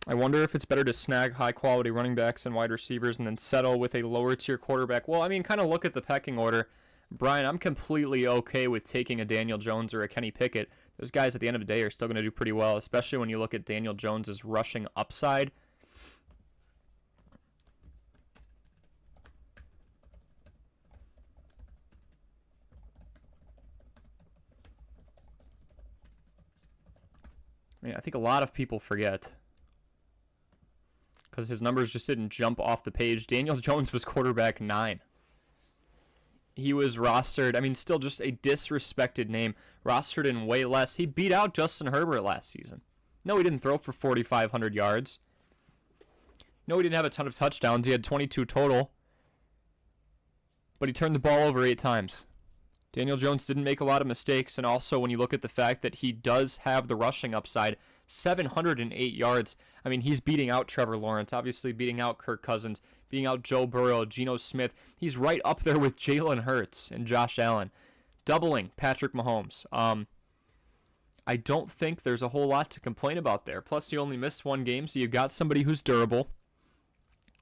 I wonder if it's better to snag high-quality running backs and wide receivers and then settle with a lower-tier quarterback. Well, I mean, kind of look at the pecking order. Brian, I'm completely okay with taking a Daniel Jones or a Kenny Pickett. Those guys at the end of the day are still going to do pretty well, especially when you look at Daniel Jones's rushing upside. I mean, I think a lot of people forget because his numbers just didn't jump off the page. Daniel Jones was quarterback 9. He was rostered, I mean, still just a disrespected name, rostered in way less. He beat out Justin Herbert last season. No, he didn't throw for 4,500 yards. No, he didn't have a ton of touchdowns. He had 22 total. But he turned the ball over 8 times. Daniel Jones didn't make a lot of mistakes, and also when you look at the fact that he does have the rushing upside, 708 yards. I mean, he's beating out Trevor Lawrence, obviously beating out Kirk Cousins, beating out Joe Burrow, Geno Smith. He's right up there with Jalen Hurts and Josh Allen, doubling Patrick Mahomes. I don't think there's a whole lot to complain about there. Plus, he only missed 1 game, so you've got somebody who's durable.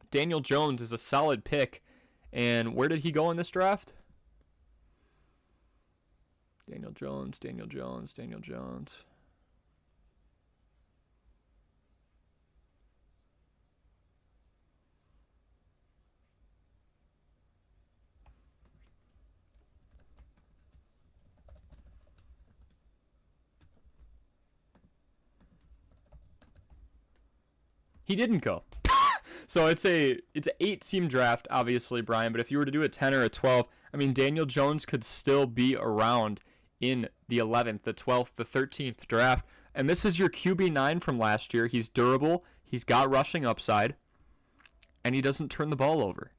Daniel Jones is a solid pick. And where did he go in this draft? Daniel Jones, Daniel Jones, Daniel Jones. He didn't go. So it's an 8-team draft, obviously, Brian. But if you were to do a 10 or a 12, I mean, Daniel Jones could still be around in the 11th, the 12th, the 13th draft. And this is your QB9 from last year. He's durable. He's got rushing upside. And he doesn't turn the ball over.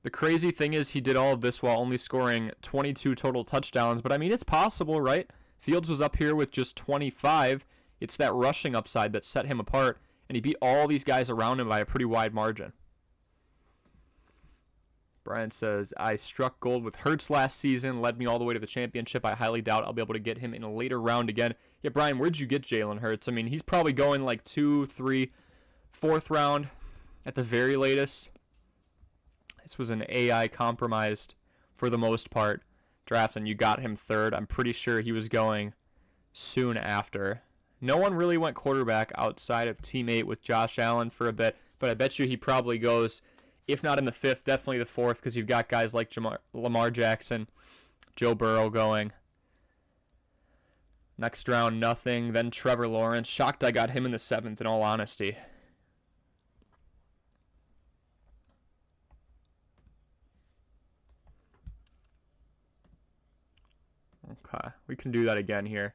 The crazy thing is he did all of this while only scoring 22 total touchdowns. But, I mean, it's possible, right? Fields was up here with just 25. It's that rushing upside that set him apart. And he beat all these guys around him by a pretty wide margin. Brian says, I struck gold with Hurts last season, led me all the way to the championship. I highly doubt I'll be able to get him in a later round again. Yeah, Brian, where'd you get Jalen Hurts? I mean, he's probably going like 2, 3, 4th round at the very latest. This was an AI compromised, for the most part, draft, and you got him third. I'm pretty sure he was going soon after. No one really went quarterback outside of Team 8 with Josh Allen for a bit, but I bet you he probably goes, if not in the 5th, definitely the 4th, because you've got guys like Lamar Jackson, Joe Burrow going. Next round, nothing. Then Trevor Lawrence. Shocked I got him in the 7th, in all honesty. Okay, we can do that again here.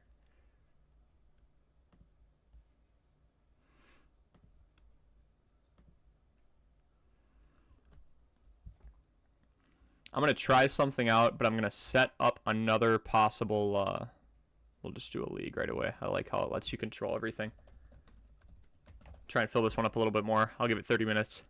I'm going to try something out, but I'm going to set up another possible... We'll just do a league right away. I like how it lets you control everything. Try and fill this one up a little bit more. I'll give it 30 minutes.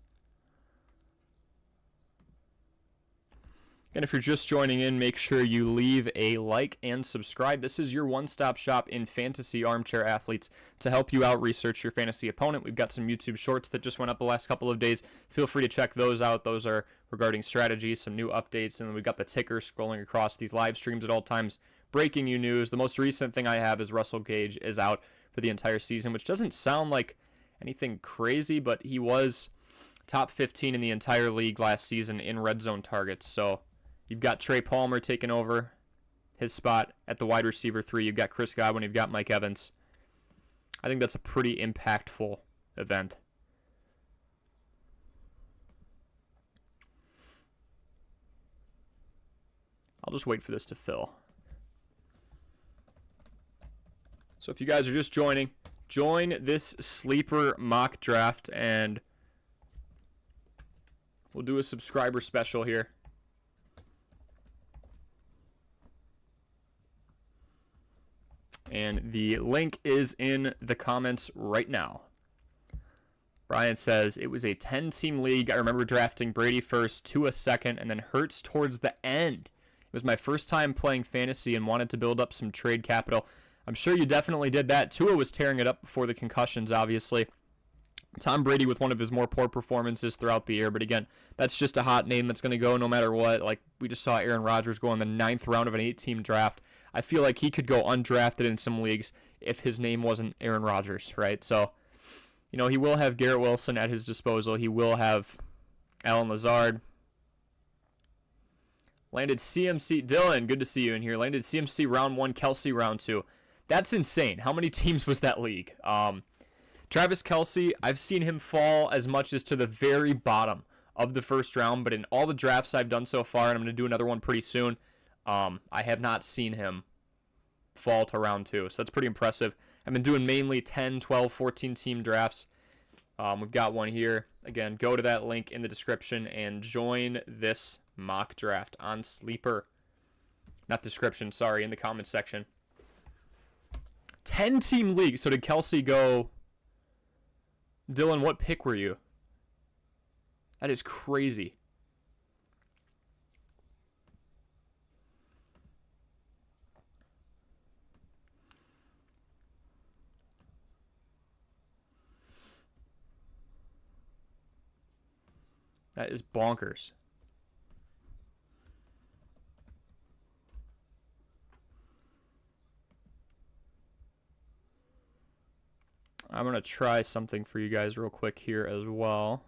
And if you're just joining in, make sure you leave a like and subscribe. This is your one-stop shop in fantasy armchair athletes to help you out research your fantasy opponent. We've got some YouTube shorts that just went up the last couple of days. Feel free to check those out. Those are regarding strategies, some new updates, and then we've got the ticker scrolling across these live streams at all times. Breaking you news. The most recent thing I have is Russell Gage is out for the entire season, which doesn't sound like anything crazy, but he was top 15 in the entire league last season in red zone targets. So you've got Trey Palmer taking over his spot at the wide receiver 3. You've got Chris Godwin. You've got Mike Evans. I think that's a pretty impactful event. I'll just wait for this to fill. So if you guys are just joining, join this sleeper mock draft, and we'll do a subscriber special here. And the link is in the comments right now. Brian says, it was a 10-team league. I remember drafting Brady first, Tua second, and then Hurts towards the end. It was my first time playing fantasy and wanted to build up some trade capital. I'm sure you definitely did that. Tua was tearing it up before the concussions, obviously. Tom Brady with one of his more poor performances throughout the year. But again, that's just a hot name that's going to go no matter what. Like, we just saw Aaron Rodgers go in the 9th round of an 8-team draft. I feel like he could go undrafted in some leagues if his name wasn't Aaron Rodgers, right? So, you know, he will have Garrett Wilson at his disposal. He will have Allen Lazard. Landed CMC. Dylan, good to see you in here. Landed CMC round 1, Kelce round 2. That's insane. How many teams was that league? Travis Kelce, I've seen him fall as much as to the very bottom of the first round, but in all the drafts I've done so far, and I'm going to do another one pretty soon, I have not seen him fall to round 2. So that's pretty impressive. I've been doing mainly 10, 12, 14 team drafts. We've got one here. Again, go to that link in the description and join this mock draft on Sleeper. Not description, sorry, in the comments section. 10-team league. So did Kelce go... Dylan, what pick were you? That is crazy. That is bonkers. I'm going to try something for you guys real quick here as well.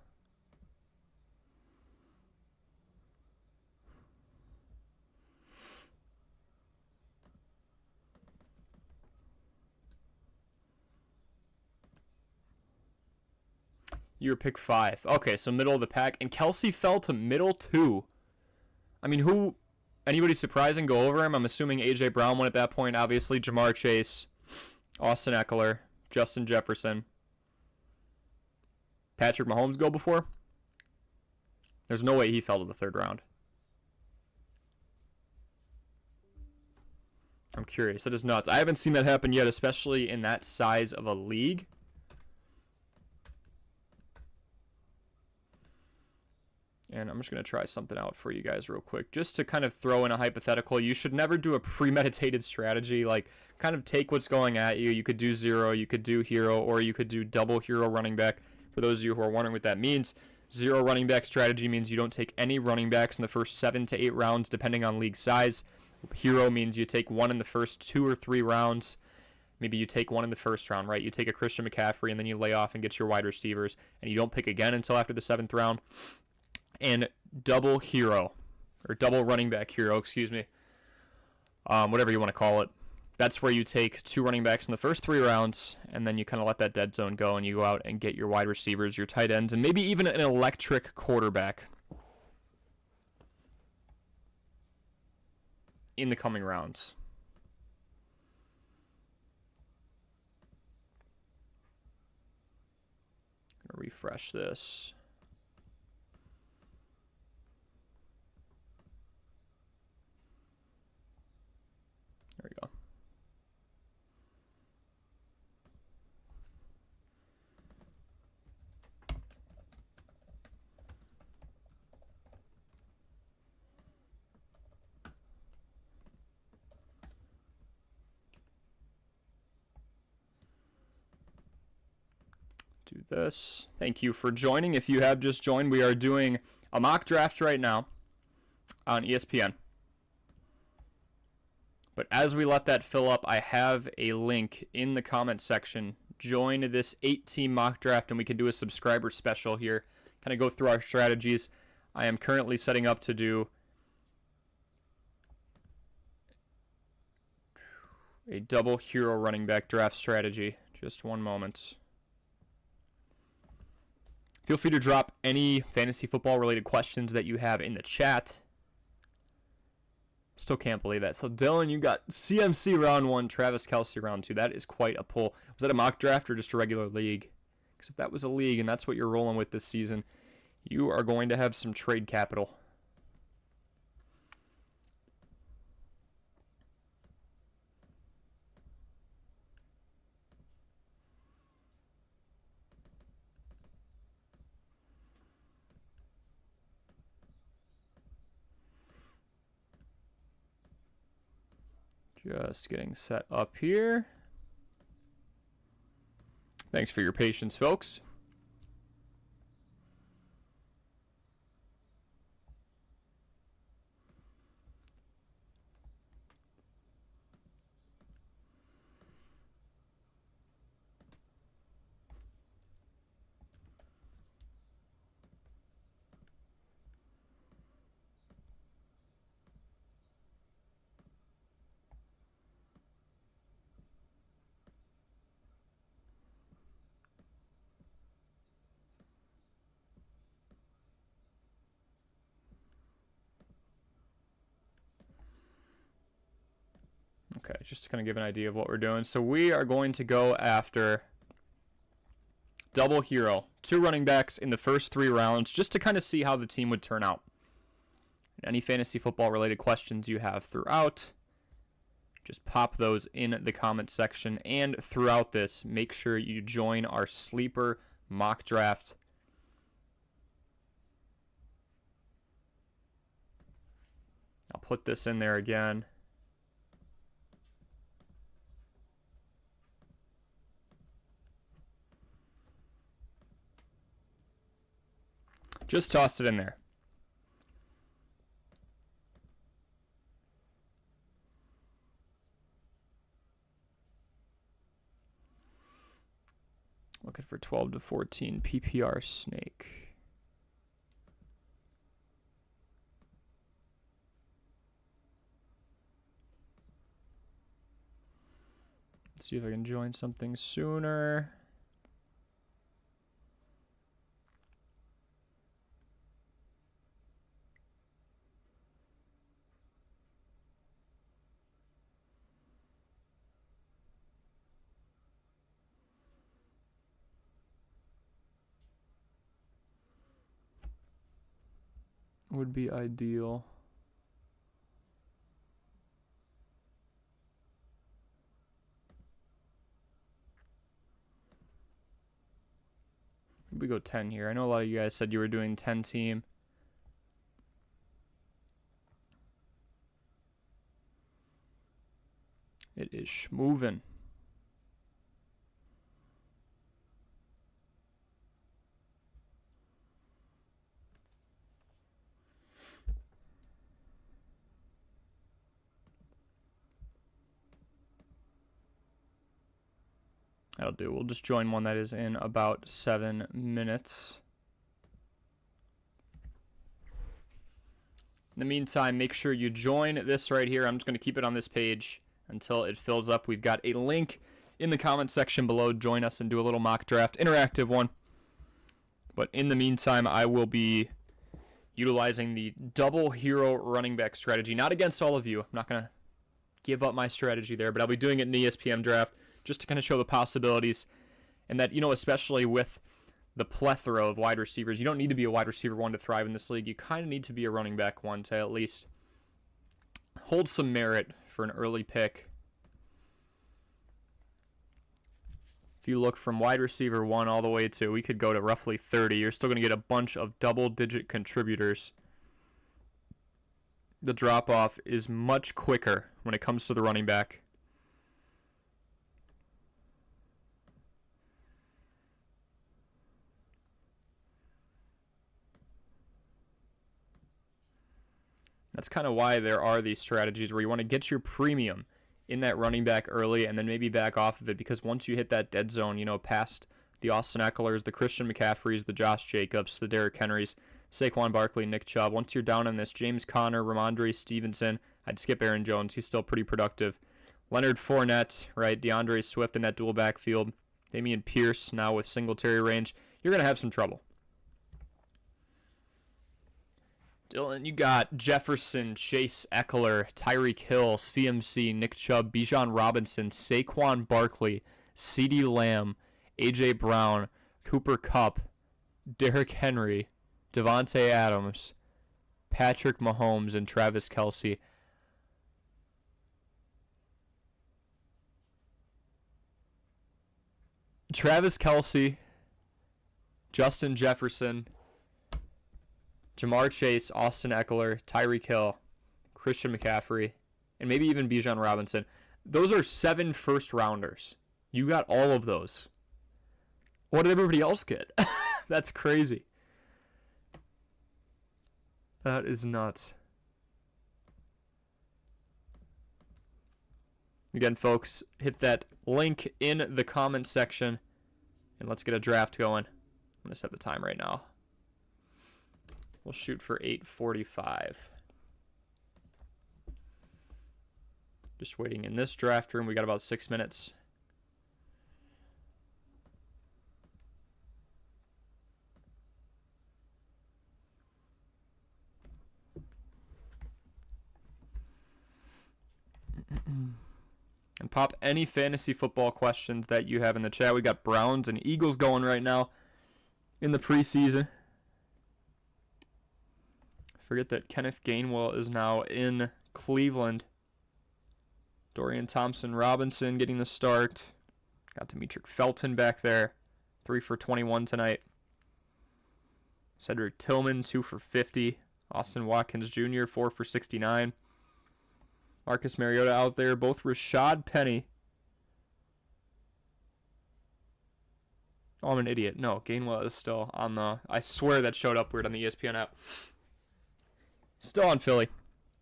You were pick 5. Okay, so middle of the pack. And Kelce fell to middle 2. I mean, who... Anybody surprising go over him? I'm assuming A.J. Brown went at that point. Obviously, Jamar Chase, Austin Eckler, Justin Jefferson. Patrick Mahomes go before? There's no way he fell to the 3rd round. I'm curious. That is nuts. I haven't seen that happen yet, especially in that size of a league. And I'm just going to try something out for you guys real quick. Just to kind of throw in a hypothetical. You should never do a premeditated strategy. Like, kind of take what's going at you. You could do 0, you could do hero, or you could do double hero running back. For those of you who are wondering what that means, Zero running back strategy means you don't take any running backs in the first 7 to 8 rounds, depending on league size. Hero means you take one in the first 2 or 3 rounds. Maybe you take one in the first round, right? You take a Christian McCaffrey, and then you lay off and get your wide receivers, and you don't pick again until after the 7th round. And double hero, or double running back hero, excuse me, whatever you want to call it. That's where you take 2 running backs in the first 3 rounds, and then you kind of let that dead zone go, and you go out and get your wide receivers, your tight ends, and maybe even an electric quarterback in the coming rounds. I'm gonna refresh this. There we go. Do this. Thank you for joining. If you have just joined, we are doing a mock draft right now on ESPN. But as we let that fill up, I have a link in the comment section. Join this 8-team mock draft, and we can do a subscriber special here. Kind of go through our strategies. I am currently setting up to do a double hero running back draft strategy. Just one moment. Feel free to drop any fantasy football related questions that you have in the chat. Still can't believe that. So Dylan, you got CMC round 1, Travis Kelce round 2. That is quite a pull. Was that a mock draft or just a regular league? Because if that was a league and that's what you're rolling with this season, you are going to have some trade capital. Just getting set up here. Thanks for your patience, folks. Okay, just to kind of give an idea of what we're doing. So we are going to go after double hero, 2 running backs in the first 3 rounds, just to kind of see how the team would turn out. Any fantasy football related questions you have throughout, just pop those in the comment section. And throughout this, make sure you join our sleeper mock draft. I'll put this in there again. Just toss it in there. Looking for 12 to 14 PPR snake. Let's see if I can join something sooner. Would be ideal. We go 10 here. I know a lot of you guys said you were doing 10 team. It is schmovin'. That'll do. We'll just join one that is in about 7 minutes. In the meantime, make sure you join this right here. I'm just going to keep it on this page until it fills up. We've got a link in the comment section below. Join us and do a little mock draft, interactive one. But in the meantime, I will be utilizing the double hero running back strategy. Not against all of you. I'm not going to give up my strategy there, but I'll be doing it in the ESPN draft just to kind of show the possibilities. And that, especially with the plethora of wide receivers, you don't need to be a wide receiver one to thrive in this league. You kind of need to be a running back one to at least hold some merit for an early pick. If you look from wide receiver 1 all the way to, we could go to roughly 30, you're still going to get a bunch of double-digit contributors. The drop-off is much quicker when it comes to the running back. That's kind of why there are these strategies where you want to get your premium in that running back early and then maybe back off of it, because once you hit that dead zone, past the Austin Ekelers, the Christian McCaffreys, the Josh Jacobs, the Derrick Henrys, Saquon Barkley, Nick Chubb, once you're down on this, James Conner, Ramondre Stevenson, I'd skip Aaron Jones. He's still pretty productive. Leonard Fournette, right? DeAndre Swift in that dual backfield. Dameon Pierce now with Singletary range. You're going to have some trouble. Dylan, you got Jefferson, Chase Ekeler, Tyreek Hill, CMC, Nick Chubb, Bijan Robinson, Saquon Barkley, CeeDee Lamb, A.J. Brown, Cooper Kupp, Derrick Henry, Devontae Adams, Patrick Mahomes, and Travis Kelce. Travis Kelce, Justin Jefferson, Jamar Chase, Austin Ekeler, Tyreek Hill, Christian McCaffrey, and maybe even Bijan Robinson. Those are 7 first-rounders. You got all of those. What did everybody else get? That's crazy. That is nuts. Again, folks, hit that link in the comment section, and let's get a draft going. I'm going to set the time right now. We'll shoot for 8:45. Just waiting in this draft room. We got about 6 minutes. And pop any fantasy football questions that you have in the chat. We got Browns and Eagles going right now in the preseason. Forget that Kenneth Gainwell is now in Cleveland. Dorian Thompson-Robinson getting the start. Got Demetric Felton back there. 3 for 21 tonight. Cedric Tillman, 2 for 50. Austin Watkins Jr., 4 for 69. Marcus Mariota out there. Both Rashad Penny. Oh, I'm an idiot. No, Gainwell is still on the... I swear that showed up weird on the ESPN app. Still on Philly.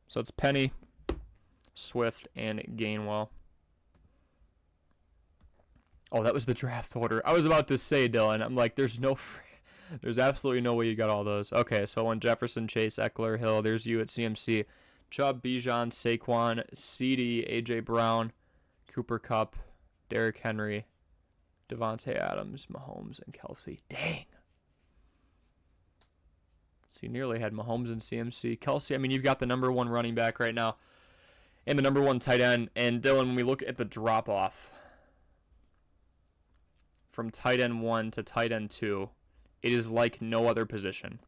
So it's Penny, Swift, and Gainwell. Oh, that was the draft order. I was about to say, Dylan. I'm like, there's absolutely no way you got all those. Okay, so on Jefferson, Chase, Ekeler, Hill. There's you at CMC. Chubb, Bijan, Saquon, CeeDee, A.J. Brown, Cooper Kupp, Derrick Henry, Devontae Adams, Mahomes, and Kelce. Dang. So you nearly had Mahomes and CMC. Kelce, I mean, you've got the number 1 running back right now and the number 1 tight end. And Dylan, when we look at the drop-off from tight end 1 to tight end 2, it is like no other position.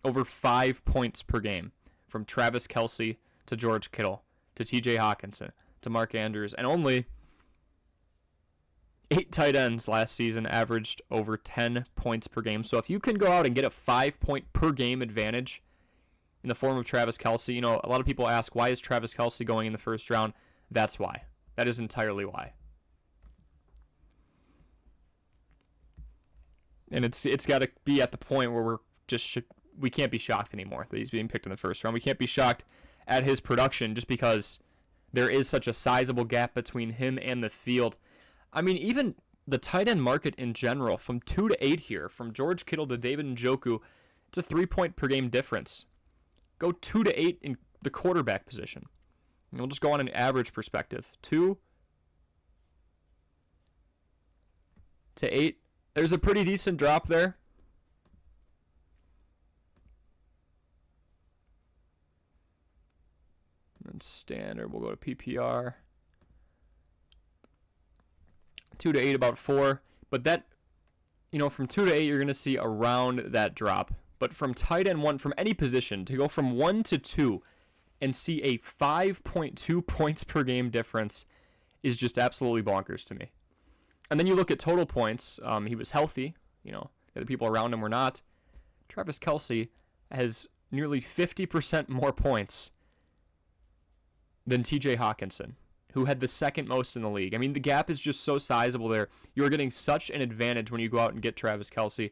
Over 5 points per game from Travis Kelce to George Kittle to TJ Hawkinson to Mark Andrews. And only 8 tight ends last season averaged over 10 points per game. So if you can go out and get a 5-point per game advantage in the form of Travis Kelce, a lot of people ask, why is Travis Kelce going in the first round? That's why. That is entirely why. And it's got to be at the point where we can't be shocked anymore that he's being picked in the first round. We can't be shocked at his production just because there is such a sizable gap between him and the field. I mean, even the tight end market in general, from 2 to 8 here, from George Kittle to David Njoku, it's a 3-point per game difference. Go 2 to 8 in the quarterback position. And we'll just go on an average perspective. 2 to 8. There's a pretty decent drop there. And standard, we'll go to PPR. 2 to 8, about 4. But that, from 2 to 8, you're going to see around that drop. But from tight end 1, from any position, to go from 1 to 2 and see a 5.2 points per game difference is just absolutely bonkers to me. And then you look at total points. He was healthy. The other people around him were not. Travis Kelce has nearly 50% more points than TJ Hawkinson, who had the second most in the league. I mean, the gap is just so sizable there. You're getting such an advantage when you go out and get Travis Kelce.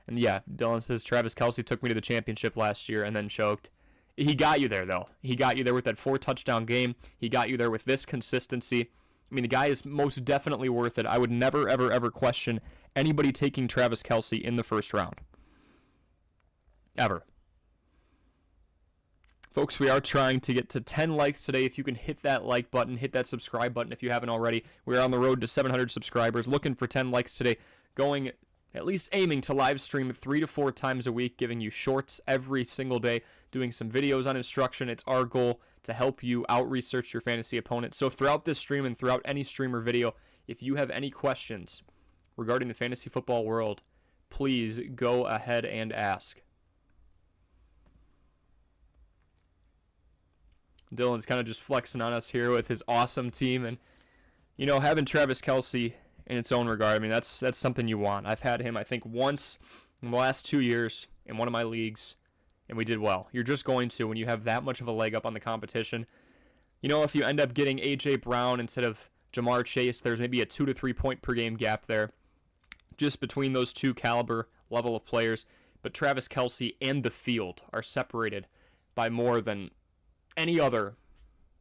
And yeah, Dylan says Travis Kelce took me to the championship last year and then choked. He got you there, though. He got you there with that 4-touchdown game. He got you there with this consistency. I mean, the guy is most definitely worth it. I would never, ever, ever question anybody taking Travis Kelce in the first round. Ever. Folks, we are trying to get to 10 likes today. If you can hit that like button, hit that subscribe button if you haven't already. We're on the road to 700 subscribers. Looking for 10 likes today. Going, at least aiming to live stream 3 to 4 times a week, giving you shorts every single day, doing some videos on instruction. It's our goal to help you out-research your fantasy opponent. So throughout this stream and throughout any stream or video, if you have any questions regarding the fantasy football world, please go ahead and ask. Dylan's kind of just flexing on us here with his awesome team. And, having Travis Kelce in its own regard, I mean, that's something you want. I've had him, I think, once in the last 2 years in one of my leagues, and we did well. You're just going to when you have that much of a leg up on the competition. If you end up getting A.J. Brown instead of Jamar Chase, there's maybe a 2 to 3 point per game gap there just between those two caliber level of players. But Travis Kelce and the field are separated by more than any other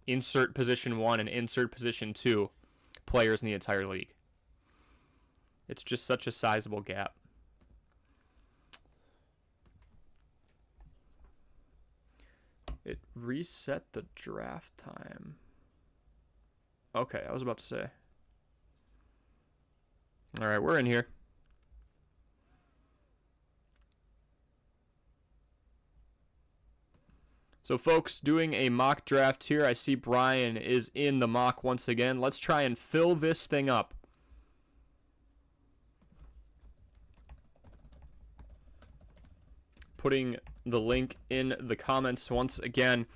insert position 1 and insert position 2 players in the entire league. It's just such a sizable gap. It reset the draft time. Okay, I was about to say. All right, we're in here. So, folks, doing a mock draft here. I see Brian is in the mock once again. Let's try and fill this thing up. Putting the link in the comments once again.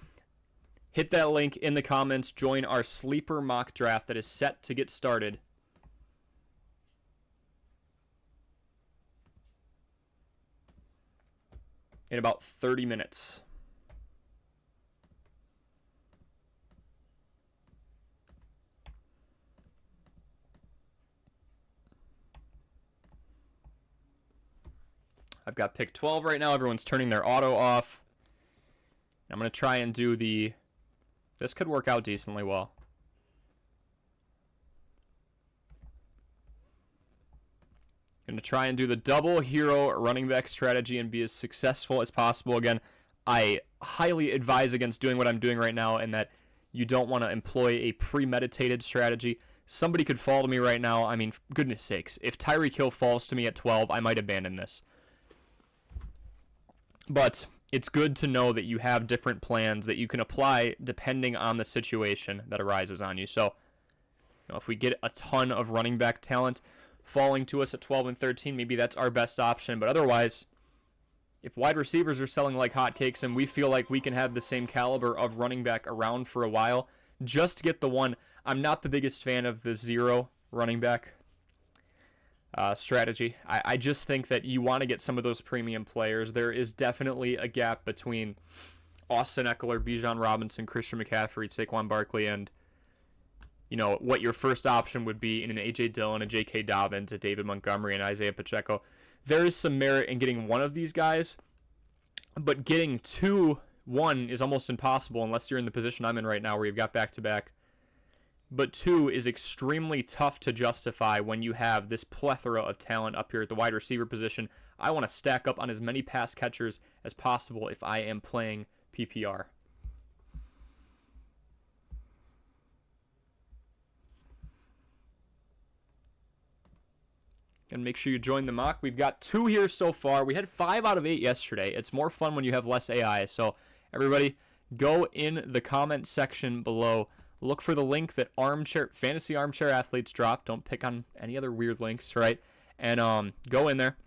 Hit that link in the comments. Join our sleeper mock draft that is set to get started in about 30 minutes. I've got pick 12 right now. Everyone's turning their auto off. I'm going to try and do the... This could work out decently well. Going to try and do the double hero running back strategy and be as successful as possible. Again, I highly advise against doing what I'm doing right now, and that you don't want to employ a premeditated strategy. Somebody could fall to me right now. I mean, goodness sakes. If Tyreek Hill falls to me at 12, I might abandon this. But it's good to know that you have different plans that you can apply depending on the situation that arises on you. So, if we get a ton of running back talent falling to us at 12 and 13, maybe that's our best option. But otherwise, if wide receivers are selling like hotcakes and we feel like we can have the same caliber of running back around for a while, just get the one. I'm not the biggest fan of the 0 running back strategy. I just think that you want to get some of those premium players. There is definitely a gap between Austin Eckler, Bijan Robinson, Christian McCaffrey, Saquon Barkley, and what your first option would be in an A.J. Dillon, a J.K. Dobbins, a David Montgomery, and Isaiah Pacheco. There is some merit in getting one of these guys, but getting 2-1 is almost impossible unless you're in the position I'm in right now where you've got back-to-back but 2 is extremely tough to justify when you have this plethora of talent up here at the wide receiver position. I want to stack up on as many pass catchers as possible if I am playing PPR. And make sure you join the mock. We've got 2 here so far. We had 5 out of 8 yesterday. It's more fun when you have less AI. So everybody, go in the comment section below. Look for the link that Fantasy Armchair Athletes dropped. Don't pick on any other weird links, right? And go in there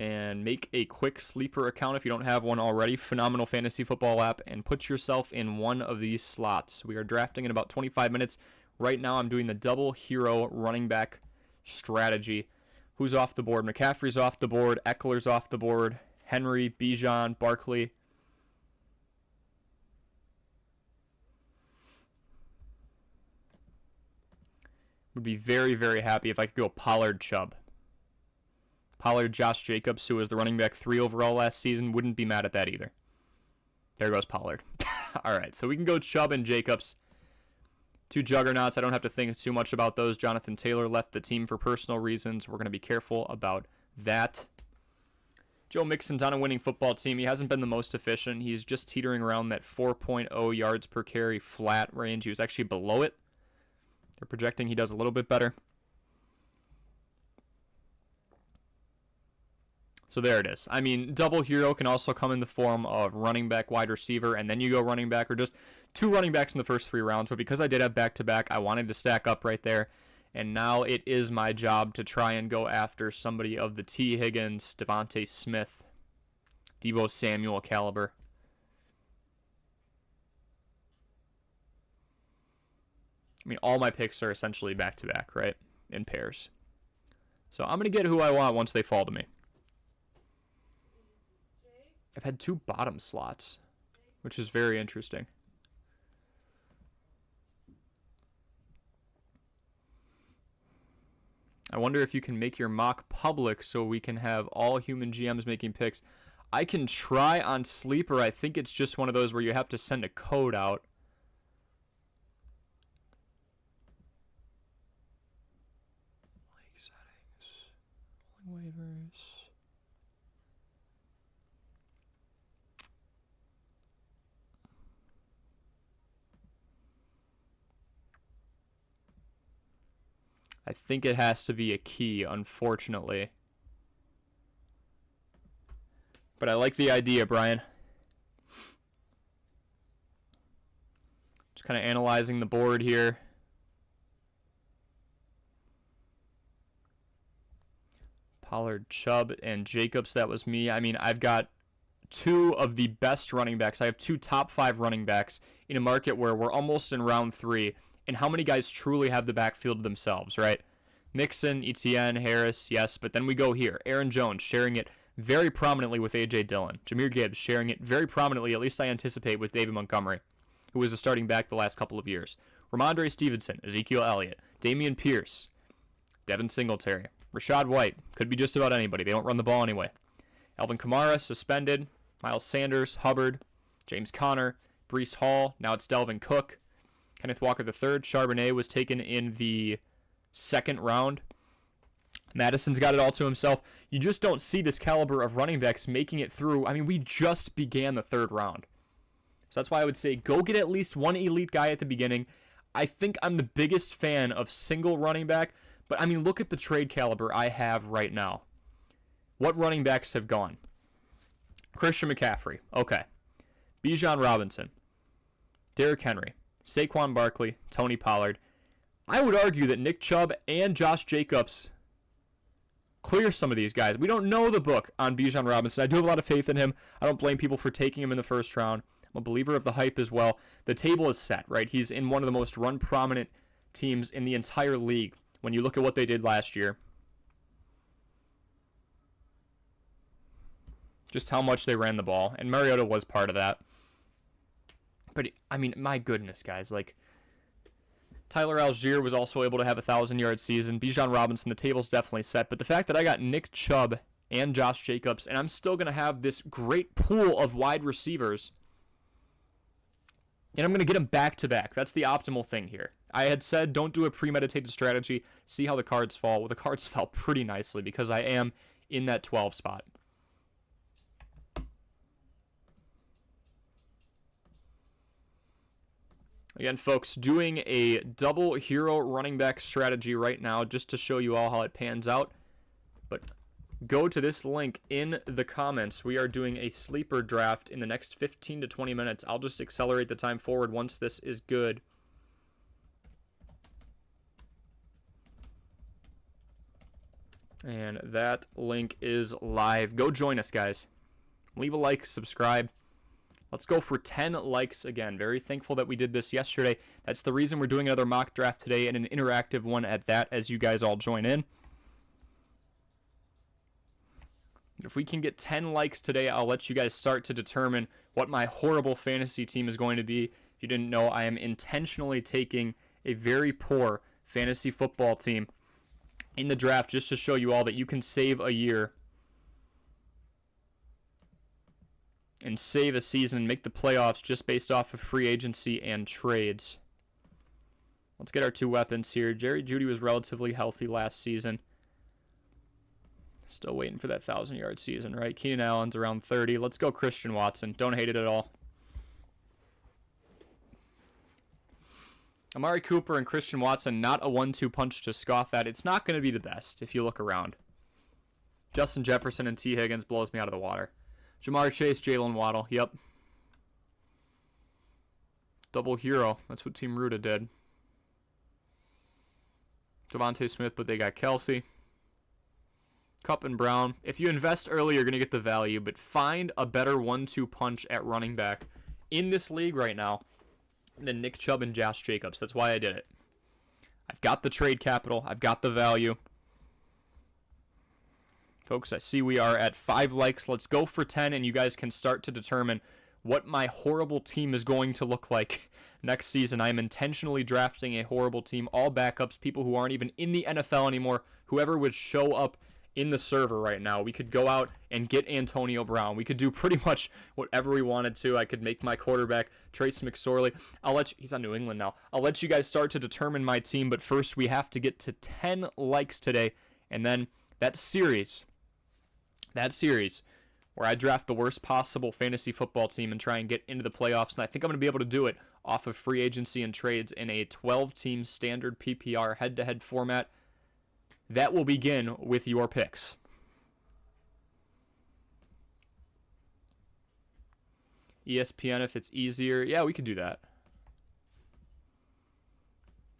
and make a quick sleeper account if you don't have one already. Phenomenal fantasy football app, and put yourself in one of these slots. We are drafting in about 25 minutes. Right now, I'm doing the double hero running back strategy. Who's off the board? McCaffrey's off the board. Eckler's off the board. Henry, Bijan, Barkley. Would be very, very happy if I could go Pollard, Chubb. Pollard, Josh Jacobs, who was the running back 3 overall last season, wouldn't be mad at that either. There goes Pollard. All right, so we can go Chubb and Jacobs. 2 juggernauts. I don't have to think too much about those. Jonathan Taylor left the team for personal reasons. We're going to be careful about that. Joe Mixon's on a winning football team. He hasn't been the most efficient. He's just teetering around that 4.0 yards per carry flat range. He was actually below it. They're projecting he does a little bit better. So there it is. I mean, double hero can also come in the form of running back, wide receiver, and then you go running back, or just 2 running backs in the first 3 rounds. But because I did have back-to-back, I wanted to stack up right there. And now it is my job to try and go after somebody of the T. Higgins, Devontae Smith, Deebo Samuel caliber. I mean, all my picks are essentially back-to-back, right? In pairs. So I'm going to get who I want once they fall to me. I've had 2 bottom slots, which is very interesting. I wonder if you can make your mock public so we can have all human GMs making picks. I can try on Sleeper. I think it's just one of those where you have to send a code out. League settings. Rolling waivers. I think it has to be a key, unfortunately. But I like the idea, Brian. Just kind of analyzing the board here. Pollard, Chubb, and Jacobs, that was me. I mean, I've got 2 of the best running backs. I have 2 top 5 running backs in a market where we're almost in round 3. And how many guys truly have the backfield themselves, right? Mixon, Etienne, Harris, yes. But then we go here. Aaron Jones sharing it very prominently with A.J. Dillon. Jahmyr Gibbs sharing it very prominently, at least I anticipate, with David Montgomery, who was a starting back the last couple of years. Ramondre Stevenson, Ezekiel Elliott, Dameon Pierce, Devin Singletary, Rachaad White. Could be just about anybody. They don't run the ball anyway. Alvin Kamara, suspended. Miles Sanders, Hubbard, James Conner, Breece Hall. Now it's Delvin Cook. Kenneth Walker III. Charbonnet was taken in the 2nd round. Madison's got it all to himself. You just don't see this caliber of running backs making it through. I mean, we just began the 3rd round. So that's why I would say go get at least one elite guy at the beginning. I think I'm the biggest fan of single running back, but I mean, look at the trade caliber I have right now. What running backs have gone? Christian McCaffrey. Okay. Bijan Robinson. Derrick Henry. Saquon Barkley, Tony Pollard. I would argue that Nick Chubb and Josh Jacobs clear some of these guys. We don't know the book on Bijan Robinson. I do have a lot of faith in him. I don't blame people for taking him in the 1st round. I'm a believer of the hype as well. The table is set, right? He's in one of the most run-prominent teams in the entire league when you look at what they did last year. Just how much they ran the ball. And Mariota was part of that. But, I mean, my goodness, guys. Like, Tyler Algier was also able to have a 1,000-yard season. Bijan Robinson, the table's definitely set. But the fact that I got Nick Chubb and Josh Jacobs, and I'm still going to have this great pool of wide receivers, And I'm going to get them back-to-back. That's the optimal thing here. I had said don't do a premeditated strategy. See how the cards fall. Well, the cards fell pretty nicely because I am in that 12 spot. Again, folks, doing a double hero running back strategy right now just to show you all how it pans out. But go to this link in the comments. We are doing a sleeper draft in the next 15 to 20 minutes. I'll just accelerate the time forward once this is good. And that link is live. Go join us, guys. Leave a like, subscribe. Let's go for 10 likes again. Very thankful that we did this yesterday. That's the reason we're doing another mock draft today, and an interactive one at that, as you guys all join in. If we can get 10 likes today, I'll let you guys start to determine what my horrible fantasy team is going to be. If you didn't know, I am intentionally taking a very poor fantasy football team in the draft just to show you all that you can save a year and save a season and make the playoffs just based off of free agency and trades. Let's get our two weapons here. Jerry Jeudy was relatively healthy last season. Still waiting for that 1,000-yard season, right? Keenan Allen's around 30. Let's go Christian Watson. Don't hate it at all. Amari Cooper and Christian Watson, not a 1-2 punch to scoff at. It's not going to be the best if you look around. Justin Jefferson and T. Higgins blows me out of the water. Jamar Chase, Jalen Waddle. Yep. Double hero. That's what Team Ruta did. Devontae Smith, but they got Kelsey. Kupp and Brown. If you invest early, you're going to get the value, but find a better 1-2 punch at running back in this league right now than Nick Chubb and Josh Jacobs. That's why I did it. I've got the trade capital. I've got the value. Folks, I see we are at 5 likes. Let's go for 10, and you guys can start to determine what my horrible team is going to look like next season. I'm intentionally drafting a horrible team, all backups, people who aren't even in the NFL anymore, whoever would show up in the server right now. We could go out and get Antonio Brown. We could do pretty much whatever we wanted to. I could make my quarterback Trace McSorley. He's on New England now. I'll let you guys start to determine my team, but first we have to get to 10 likes today, and then that series where I draft the worst possible fantasy football team and try and get into the playoffs, and I think I'm going to be able to do it off of free agency and trades in a 12-team standard PPR head-to-head format. That will begin with your picks. ESPN, if it's easier. Yeah, we could do that.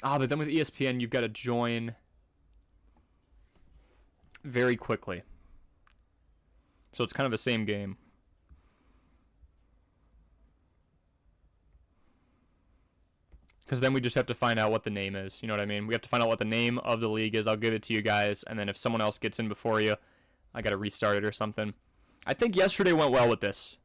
But then with ESPN, you've got to join very quickly. So it's kind of the same game. Because then we just have to find out what the name is. You know what I mean? We have to find out what the name of the league is. I'll give it to you guys. And then if someone else gets in before you, I got to restart it or something. I think yesterday went well with this.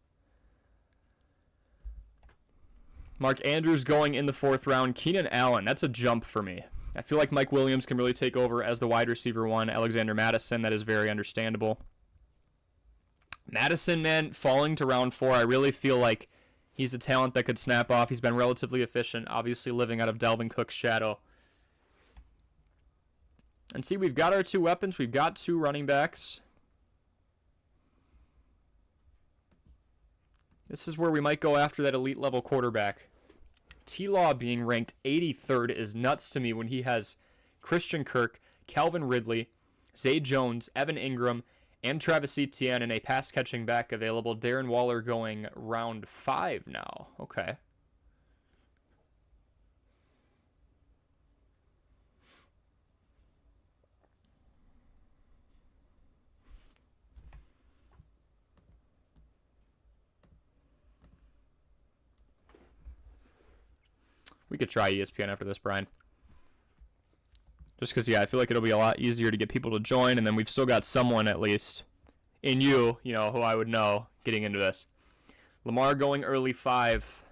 Mark Andrews going in the 4th round. Keenan Allen, that's a jump for me. I feel like Mike Williams can really take over as the wide receiver 1. Alexander Mattison, that is very understandable. Madison, man, falling to round 4, I really feel like he's a talent that could snap off. He's been relatively efficient, obviously living out of Dalvin Cook's shadow. And see, we've got our 2 weapons. We've got 2 running backs. This is where we might go after that elite level quarterback. T-Law being ranked 83rd is nuts to me when he has Christian Kirk, Calvin Ridley, Zay Jones, Evan Ingram, and Travis Etienne, and a pass-catching back available. Darren Waller going round 5 now. Okay. We could try ESPN after this, Brian. Just because, yeah, I feel like it'll be a lot easier to get people to join, and then we've still got someone, at least, in you know, who I would know getting into this. Lamar going early 5.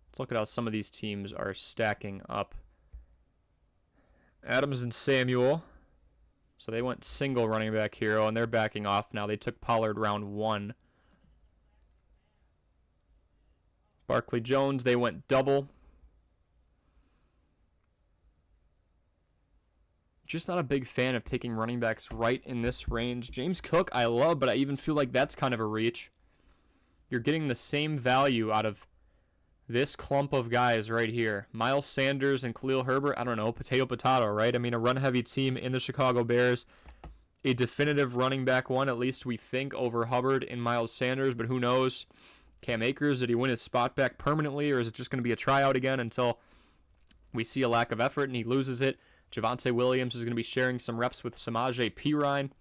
Let's look at how some of these teams are stacking up. Adams and Samuel. So they went single running back hero, and they're backing off now. They took Pollard round 1. Barkley Jones, they went double. Just not a big fan of taking running backs right in this range. James Cook, I love, but I even feel like that's kind of a reach. You're getting the same value out of this clump of guys right here. Miles Sanders and Khalil Herbert, I don't know, potato, right? I mean, a run-heavy team in the Chicago Bears. A definitive running back one, at least we think, over Hubbard and Miles Sanders, but who knows? Cam Akers, did he win his spot back permanently, or is it just going to be a tryout again until we see a lack of effort and he loses it? Javonte Williams is going to be sharing some reps with Samaje Perine.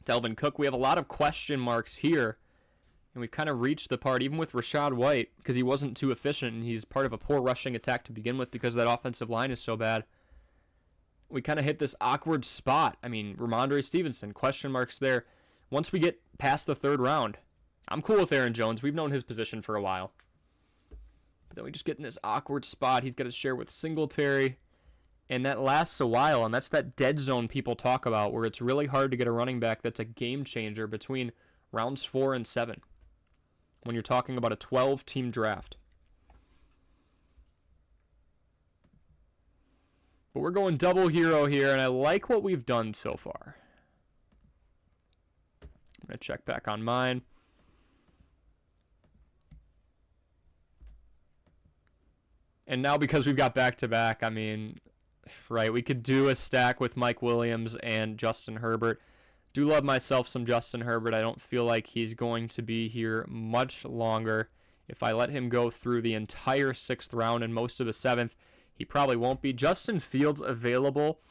Delvin Cook, we have a lot of question marks here. And we've kind of reached the part, even with Rachaad White, because he wasn't too efficient, and he's part of a poor rushing attack to begin with because that offensive line is so bad. We kind of hit this awkward spot. I mean, Ramondre Stevenson, question marks there. Once we get past the third round, I'm cool with Aaron Jones. We've known his position for a while. But then we just get in this awkward spot. He's got to share with Singletary. And that lasts a while, and that's that dead zone people talk about, where it's really hard to get a running back that's a game changer between rounds 4 and 7. When you're talking about a 12-team draft. But we're going double hero here, and I like what we've done so far. I'm going to check back on mine. And now because we've got back-to-back, I mean, right, we could do a stack with Mike Williams and Justin Herbert. Do love myself some Justin Herbert. I don't feel like he's going to be here much longer. If I let him go through the entire 6th round and most of the 7th, he probably won't be. Justin Fields available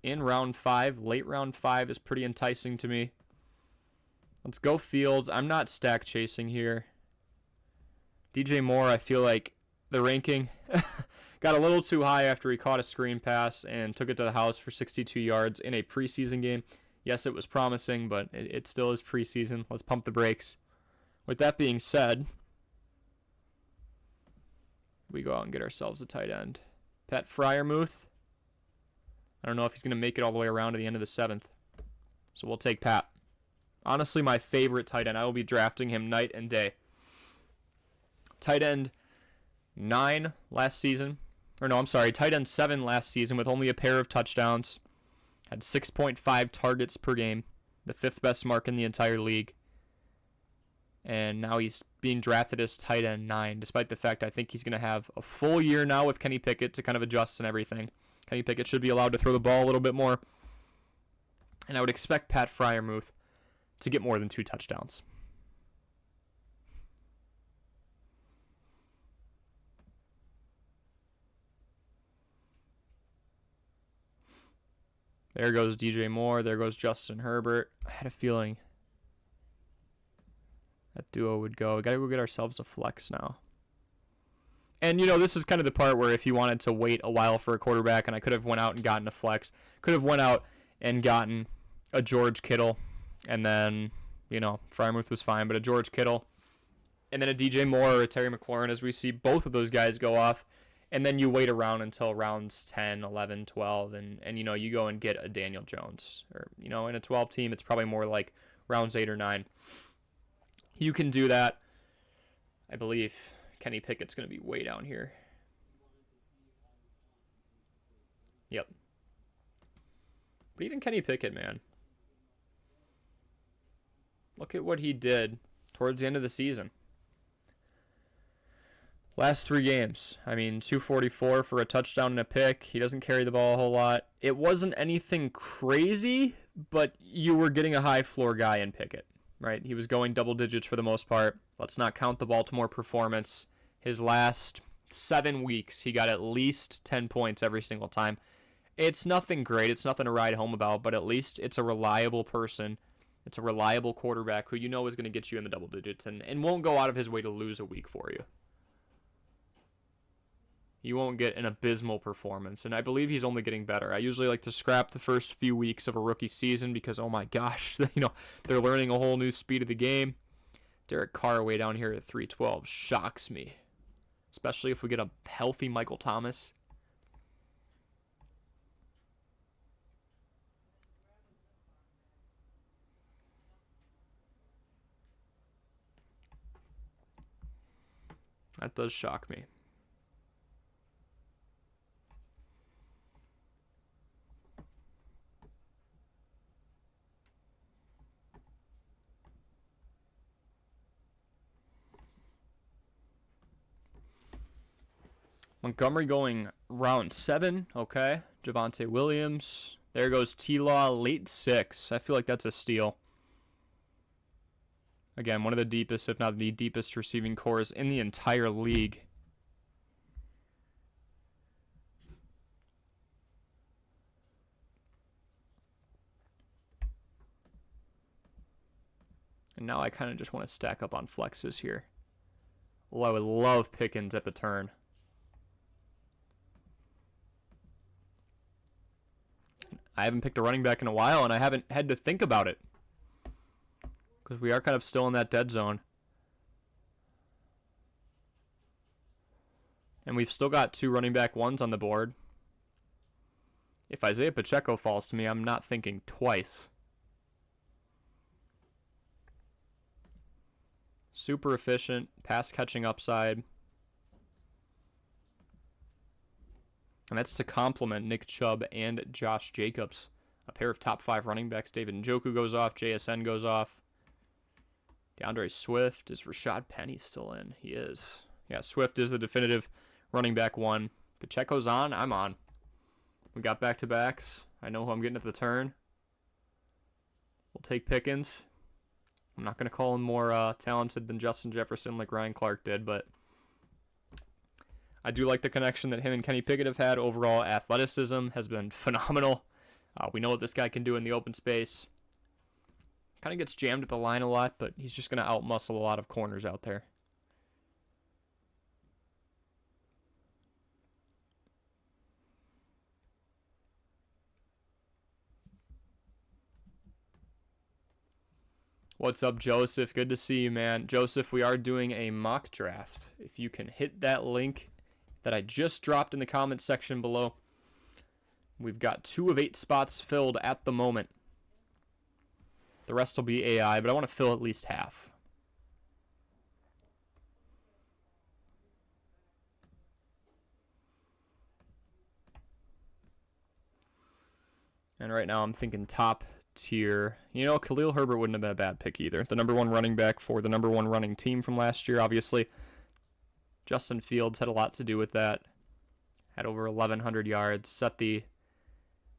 in round 5. Late round 5 is pretty enticing to me. Let's go Fields. I'm not stack chasing here. DJ Moore, I feel like the ranking got a little too high after he caught a screen pass and took it to the house for 62 yards in a preseason game. Yes, it was promising, but it still is preseason. Let's pump the brakes. With that being said, we go out and get ourselves a tight end. Pat Freiermuth. I don't know if he's going to make it all the way around to the end of the 7th. So we'll take Pat. Honestly, my favorite tight end. I will be drafting him night and day. Tight end 9 last season. Or no, I'm sorry. Tight end 7 last season with only a pair of touchdowns. Had 6.5 targets per game, the 5th best mark in the entire league. And now he's being drafted as tight end 9, despite the fact I think he's going to have a full year now with Kenny Pickett to kind of adjust and everything. Kenny Pickett should be allowed to throw the ball a little bit more. And I would expect Pat Freiermuth to get more than 2 touchdowns. There goes DJ Moore. There goes Justin Herbert. I had a feeling that duo would go. We got to go get ourselves a flex now. And, you know, this is kind of the part where if you wanted to wait a while for a quarterback, and I could have went out and gotten a flex, could have went out and gotten a George Kittle, and then, you know, Freiermuth was fine, but a George Kittle, and then a DJ Moore or a Terry McLaurin, as we see both of those guys go off. And then you wait around until rounds 10, 11, 12, and you know, you go and get a Daniel Jones. Or, you know, in a 12 team, it's probably more like rounds 8 or 9. You can do that. I believe Kenny Pickett's going to be way down here. Yep. But even Kenny Pickett, man. Look at what he did towards the end of the season. Last 3 games, I mean, 244 for a touchdown and a pick. He doesn't carry the ball a whole lot. It wasn't anything crazy, but you were getting a high floor guy in Pickett, right? He was going double digits for the most part. Let's not count the Baltimore performance. His last 7 weeks, he got at least 10 points every single time. It's nothing great. It's nothing to ride home about, but at least it's a reliable person. It's a reliable quarterback who you know is going to get you in the double digits and won't go out of his way to lose a week for you. You won't get an abysmal performance, and I believe he's only getting better. I usually like to scrap the first few weeks of a rookie season because, oh my gosh, you know, they're learning a whole new speed of the game. Derek Carr way down here at 312 shocks me, especially if we get a healthy Michael Thomas. That does shock me. Montgomery going round 7. Okay. Javonte Williams. There goes T-Law, late 6. I feel like that's a steal. Again, one of the deepest, if not the deepest receiving cores in the entire league. And now I kind of just want to stack up on flexes here. Oh, I would love Pickens at the turn. I haven't picked a running back in a while, and I haven't had to think about it. Because we are kind of still in that dead zone. And we've still got 2 running back ones on the board. If Isaiah Pacheco falls to me, I'm not thinking twice. Super efficient, pass catching upside. And that's to complement Nick Chubb and Josh Jacobs. A pair of top 5 running backs. David Njoku goes off. JSN goes off. DeAndre Swift. Is Rashad Penny still in? He is. Yeah, Swift is the definitive running back 1. Pacheco's on. I'm on. We got back-to-backs. I know who I'm getting at the turn. We'll take Pickens. I'm not going to call him more talented than Justin Jefferson like Ryan Clark did, but I do like the connection that him and Kenny Pickett have had. Overall athleticism has been phenomenal. We know what this guy can do in the open space. Kind of gets jammed at the line a lot, but he's just going to outmuscle a lot of corners out there. What's up, Joseph? Good to see you, man. Joseph, we are doing a mock draft. If you can hit that link that I just dropped in the comments section below. We've got 2 of 8 spots filled at the moment. The rest will be AI, but I want to fill at least half. And right now I'm thinking top tier. You know, Khalil Herbert wouldn't have been a bad pick either. The number 1 running back for the number 1 running team from last year, obviously. Justin Fields had a lot to do with that. Had over 1,100 yards, set the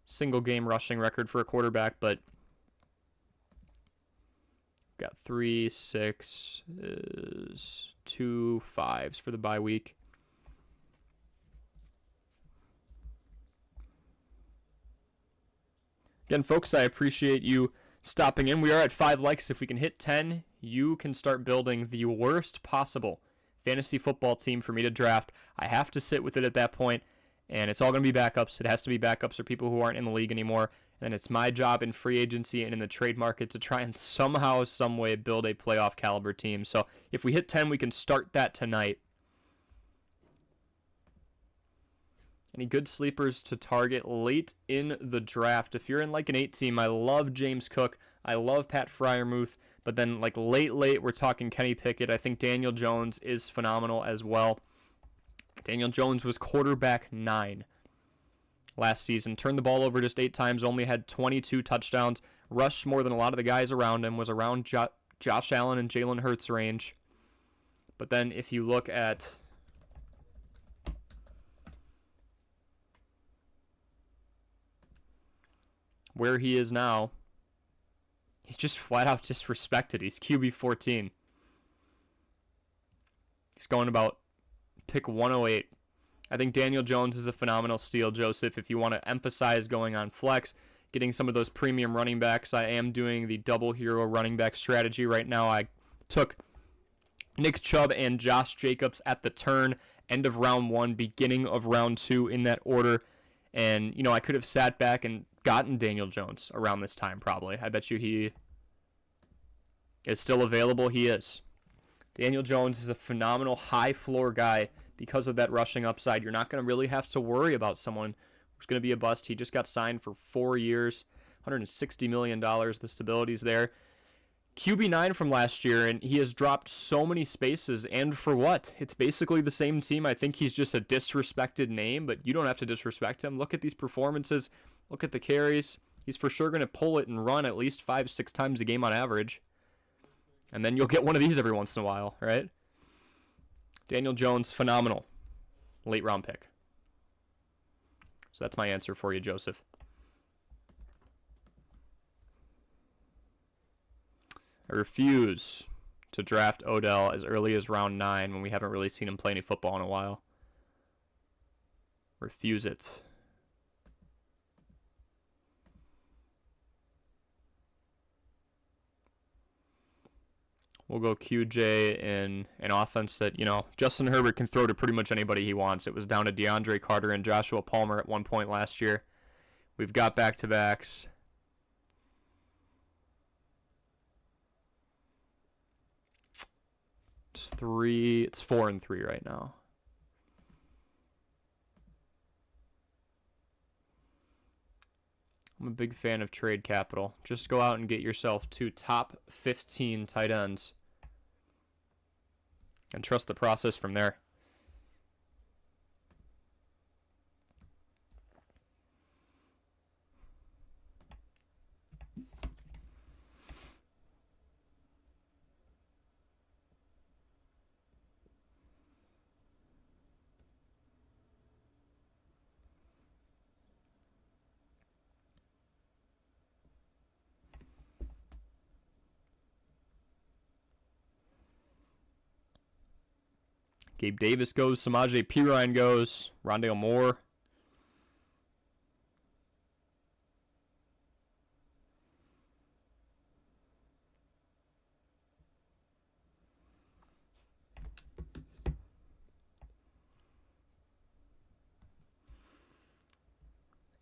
single game rushing record for a quarterback, but got 3 6s, 2 5s for the bye week. Again, folks, I appreciate you stopping in. We are at 5 likes. If we can hit 10, you can start building the worst possible fantasy football team for me to draft. I have to sit with it at that point, and it's all going to be backups. It has to be backups for people who aren't in the league anymore. And it's my job in free agency and in the trade market to try and somehow, some way build a playoff caliber team. So if we hit 10, we can start that tonight. Any good sleepers to target late in the draft? If you're in like an 8 team, I love James Cook. I love Pat Freiermuth. But then like late, we're talking Kenny Pickett. I think Daniel Jones is phenomenal as well. Daniel Jones was quarterback 9 last season. Turned the ball over just 8 times, only had 22 touchdowns. Rushed more than a lot of the guys around him, was around Josh Allen and Jalen Hurts range. But then if you look at where he is now, he's just flat out disrespected. He's QB 14. He's going about pick 108. I think Daniel Jones is a phenomenal steal, Joseph. If you want to emphasize going on flex, getting some of those premium running backs, I am doing the double hero running back strategy right now. I took Nick Chubb and Josh Jacobs at the turn, end of round 1, beginning of round 2 in that order. And, you know, I could have sat back and gotten Daniel Jones around this time probably. I bet you he is still available. He is. Daniel Jones is a phenomenal high floor guy because of that rushing upside. You're not going to really have to worry about someone who's going to be a bust. He just got signed for 4 years, $160 million. The stability's there. QB9 from last year, and he has dropped so many spaces, and for what? It's basically the same team. I think he's just a disrespected name, but you don't have to disrespect him. Look at these performances. Look at the carries. He's for sure going to pull it and run at least 5-6 times a game on average. And then you'll get one of these every once in a while, right? Daniel Jones, phenomenal. Late round pick. So that's my answer for you, Joseph. I refuse to draft Odell as early as round 9 when we haven't really seen him play any football in a while. Refuse it. We'll go QJ in an offense that, Justin Herbert can throw to pretty much anybody he wants. It was down to DeAndre Carter and Joshua Palmer at one point last year. We've got back-to-backs. It's 4-3 right now. I'm a big fan of trade capital. Just go out and get yourself 2 top 15 tight ends. And trust the process from there. Gabe Davis goes. Samaje Perine goes. Rondale Moore.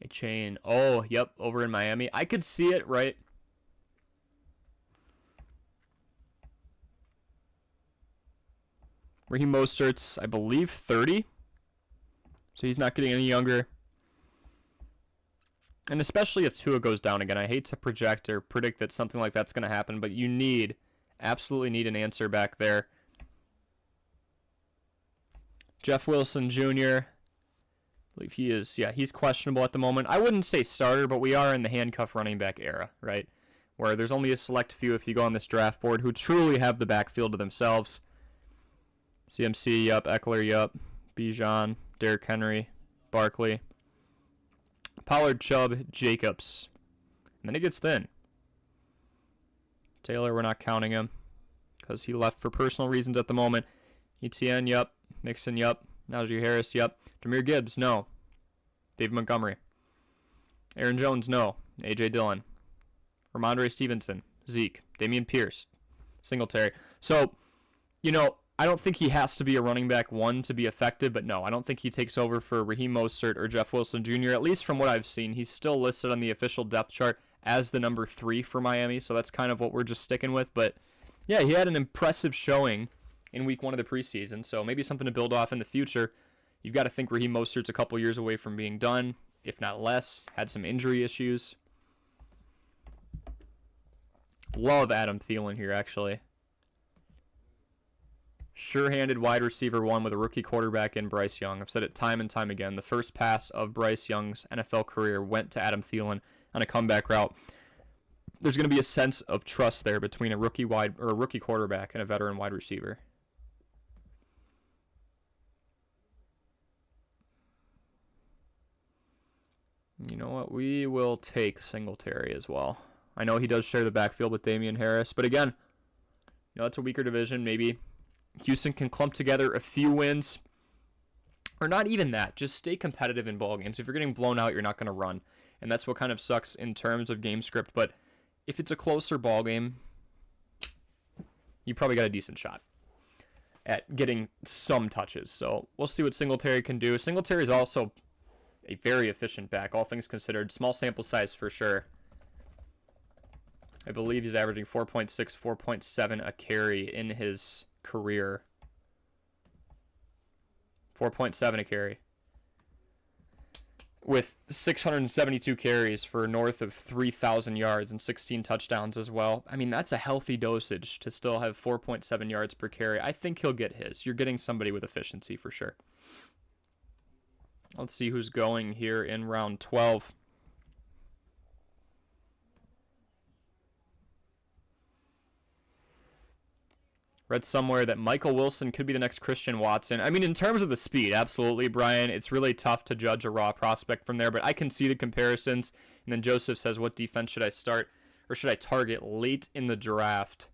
A chain. Oh, yep, over in Miami. I could see it, right? Raheem Mostert's, I believe, 30. So he's not getting any younger. And especially if Tua goes down again. I hate to project or predict that something like that's going to happen, but you absolutely need an answer back there. Jeff Wilson Jr., I believe he is, he's questionable at the moment. I wouldn't say starter, but we are in the handcuff running back era, right? Where there's only a select few, if you go on this draft board, who truly have the backfield to themselves. CMC, yup. Eckler, yup. Bijan, Derrick Henry, Barkley, Pollard, Chubb, Jacobs. And then it gets thin. Taylor, we're not counting him because he left for personal reasons at the moment. Etienne, yup. Mixon, yup. Najee Harris, yup. Jahmyr Gibbs, no. Dave Montgomery. Aaron Jones, no. A.J. Dillon. Ramondre Stevenson, Zeke. Dameon Pierce, Singletary. So, I don't think he has to be a running back 1 to be effective, but no, I don't think he takes over for Raheem Mostert or Jeff Wilson Jr., at least from what I've seen. He's still listed on the official depth chart as the number 3 for Miami, so that's kind of what we're just sticking with. But, yeah, he had an impressive showing in week 1 of the preseason, so maybe something to build off in the future. You've got to think Raheem Mostert's a couple years away from being done, if not less. Had some injury issues. Love Adam Thielen here, actually. Sure-handed wide receiver 1 with a rookie quarterback in Bryce Young. I've said it time and time again. The first pass of Bryce Young's NFL career went to Adam Thielen on a comeback route. There's going to be a sense of trust there between a rookie quarterback and a veteran wide receiver. You know what? We will take Singletary as well. I know he does share the backfield with Damian Harris, but again, it's a weaker division. Maybe Houston can clump together a few wins, or not even that. Just stay competitive in ball games. If you're getting blown out, you're not going to run, and that's what kind of sucks in terms of game script. But if it's a closer ball game, you probably got a decent shot at getting some touches. So we'll see what Singletary can do. Singletary is also a very efficient back, all things considered. Small sample size for sure. I believe he's averaging 4.6, 4.7 a carry in his career. 4.7 a carry. with 672 carries for north of 3,000 yards and 16 touchdowns as well. I mean, that's a healthy dosage to still have 4.7 yards per carry. I think he'll get his. You're getting somebody with efficiency for sure. Let's see who's going here in round 12. Read somewhere that Michael Wilson could be the next Christian Watson. I mean, in terms of the speed, absolutely, Brian. It's really tough to judge a raw prospect from there, but I can see the comparisons. And then Joseph says, what defense should I start or should I target late in the draft?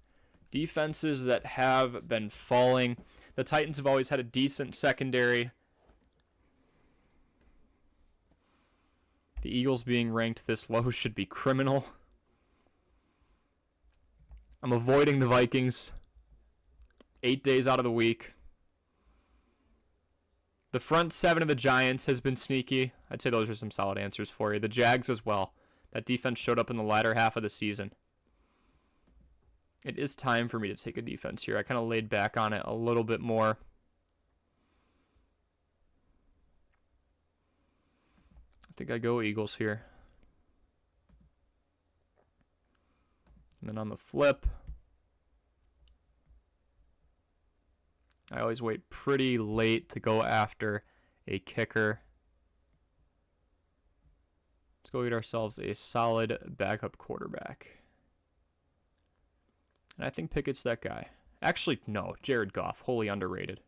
Defenses that have been falling. The Titans have always had a decent secondary. The Eagles being ranked this low should be criminal. I'm avoiding the Vikings. 8 days out of the week. The front seven of the Giants has been sneaky. I'd say those are some solid answers for you. The Jags as well. That defense showed up in the latter half of the season. It is time for me to take a defense here. I kind of laid back on it a little bit more. I think I go Eagles here. And then on the flip, I always wait pretty late to go after a kicker. Let's go get ourselves a solid backup quarterback. And I think Pickett's that guy. Actually, no, Jared Goff, wholly underrated.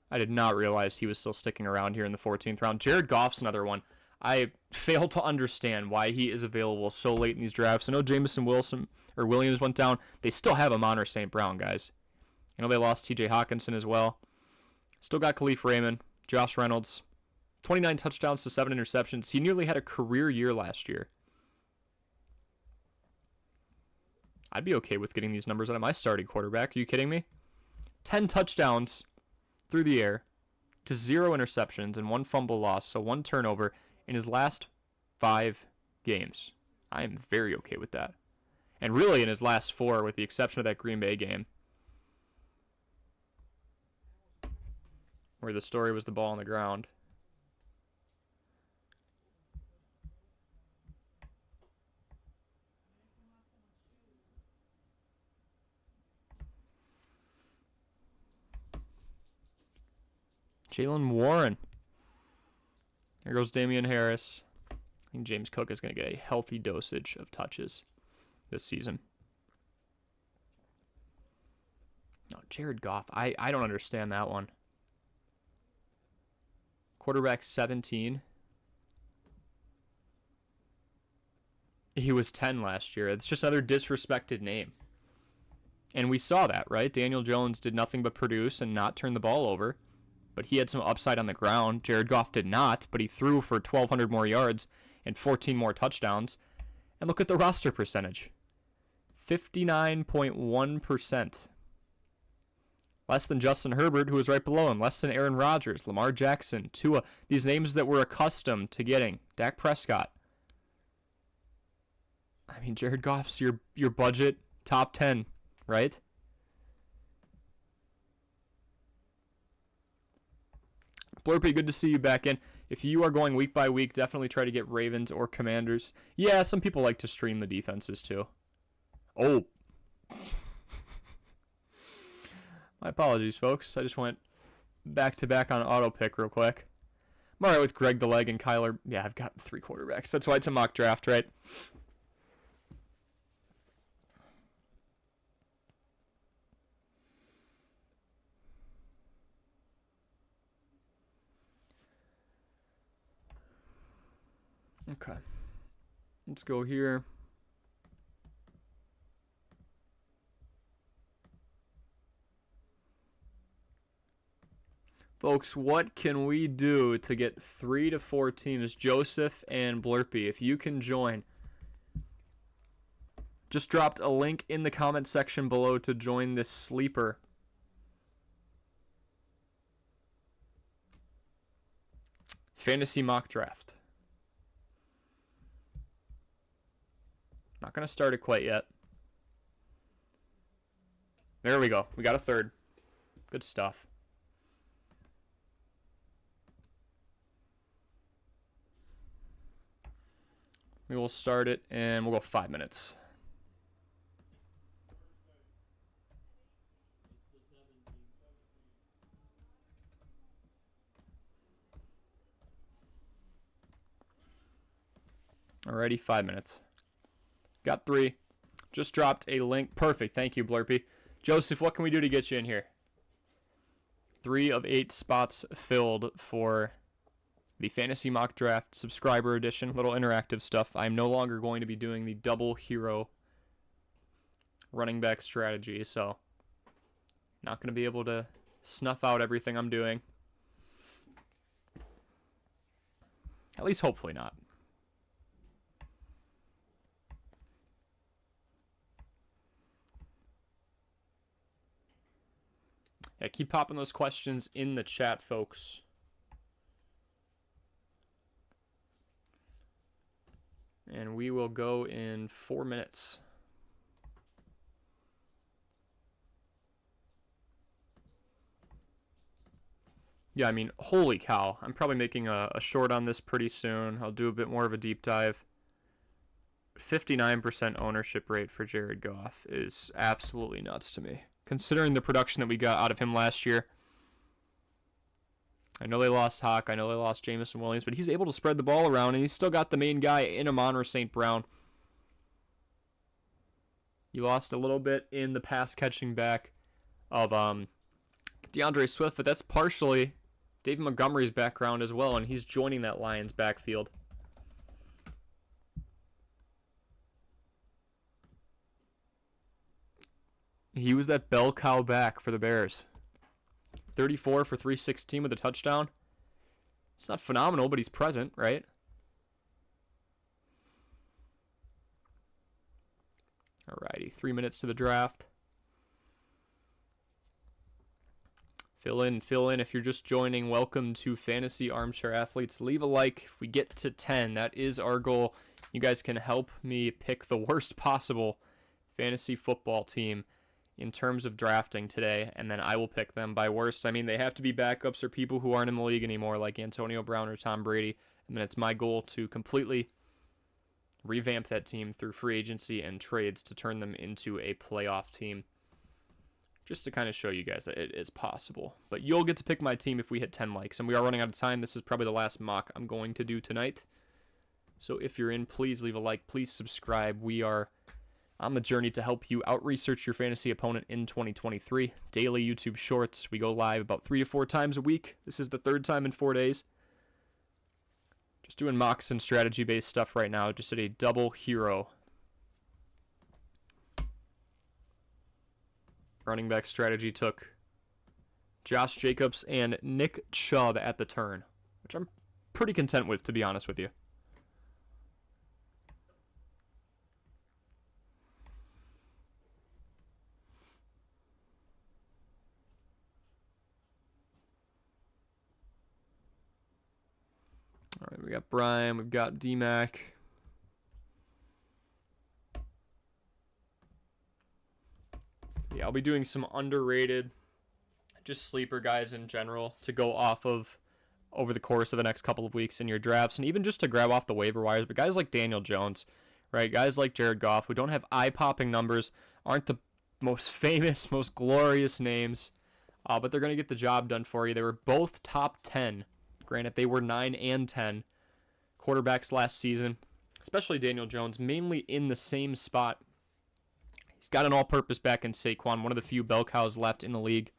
I did not realize he was still sticking around here in the 14th round. Jared Goff's another one. I fail to understand why he is available so late in these drafts. I know Jameson Williams went down. They still have Amon-Ra St. Brown, guys. I know they lost TJ Hawkinson as well. Still got Khalif Raymond, Josh Reynolds. 29 touchdowns to 7 interceptions. He nearly had a career year last year. I'd be okay with getting these numbers out of my starting quarterback. Are you kidding me? 10 touchdowns through the air to 0 interceptions and 1 fumble loss, so 1 turnover in his last 5 games. I am very okay with that. And really in his last 4, with the exception of that Green Bay game, where the story was the ball on the ground. Jaylen Warren. There goes Damian Harris. I think James Cook is going to get a healthy dosage of touches this season. No, Jared Goff. I don't understand that one. Quarterback 17. He was 10 last year. It's just another disrespected name. And we saw that, right? Daniel Jones did nothing but produce and not turn the ball over. But he had some upside on the ground. Jared Goff did not, but he threw for 1,200 more yards and 14 more touchdowns. And look at the roster percentage. 59.1%. Less than Justin Herbert, who was right below him. Less than Aaron Rodgers, Lamar Jackson, Tua. These names that we're accustomed to getting. Dak Prescott. I mean, Jared Goff's your budget top 10, right? Blurpy, good to see you back in. If you are going week by week, definitely try to get Ravens or Commanders. Yeah, some people like to stream the defenses too. Oh. My apologies, folks. I just went back-to-back on auto pick real quick. I'm all right with Greg the Leg and Kyler. Yeah, I've got 3 quarterbacks. That's why it's a mock draft, right? Okay. Let's go here. Folks, what can we do to get 3 to 4 teams? Joseph and Blurpy, if you can join. Just dropped a link in the comment section below to join this sleeper. Fantasy mock draft. Not going to start it quite yet. There we go. We got a 3rd. Good stuff. We will start it, and we'll go 5 minutes. Alrighty, 5 minutes. Got 3. Just dropped a link. Perfect. Thank you, Blurpy. Joseph, what can we do to get you in here? 3 of 8 spots filled for the Fantasy Mock Draft Subscriber Edition. Little interactive stuff. I'm no longer going to be doing the double hero running back strategy, so not going to be able to snuff out everything I'm doing. At least hopefully not. Yeah, keep popping those questions in the chat, folks. And we will go in 4 minutes. Yeah, I mean, holy cow. I'm probably making a short on this pretty soon. I'll do a bit more of a deep dive. 59% ownership rate for Jared Goff is absolutely nuts to me, considering the production that we got out of him last year. I know they lost Hawk. I know they lost Jameson Williams, but he's able to spread the ball around, and he's still got the main guy in Amon-Ra St. Brown. You lost a little bit in the pass catching back of DeAndre Swift, but that's partially David Montgomery's background as well, and he's joining that Lions backfield. He was that bell cow back for the Bears. 34 for 316 with a touchdown. It's not phenomenal, but he's present, right? Alrighty, 3 minutes to the draft. Fill in if you're just joining. Welcome to Fantasy Armchair Athletes. Leave a like if we get to 10. That is our goal. You guys can help me pick the worst possible fantasy football team in terms of drafting today, and then I will pick them. By worst, I mean they have to be backups or people who aren't in the league anymore, like Antonio Brown or Tom Brady, and then it's my goal to completely revamp that team through free agency and trades to turn them into a playoff team, just to kind of show you guys that it is possible. But you'll get to pick my team if we hit 10 likes, and we are running out of time. This is probably the last mock I'm going to do tonight, so if you're in, please leave a like, please subscribe. We are on the journey to help you out-research your fantasy opponent in 2023. Daily YouTube shorts. We go live about 3 to 4 times a week. This is the 3rd time in 4 days. Just doing mocks and strategy-based stuff right now. Just did a double hero running back strategy. Took Josh Jacobs and Nick Chubb at the turn, which I'm pretty content with, to be honest with you. All right, we got Brian, we've got D-Mac. Yeah, I'll be doing some underrated, just sleeper guys in general to go off of over the course of the next couple of weeks in your drafts, and even just to grab off the waiver wires. But guys like Daniel Jones, right? Guys like Jared Goff, who don't have eye-popping numbers, aren't the most famous, most glorious names, but they're going to get the job done for you. They were both top 10. Granted, they were 9 and 10 quarterbacks last season, especially Daniel Jones, mainly in the same spot. He's got an all-purpose back in Saquon, one of the few bell cows left in the league.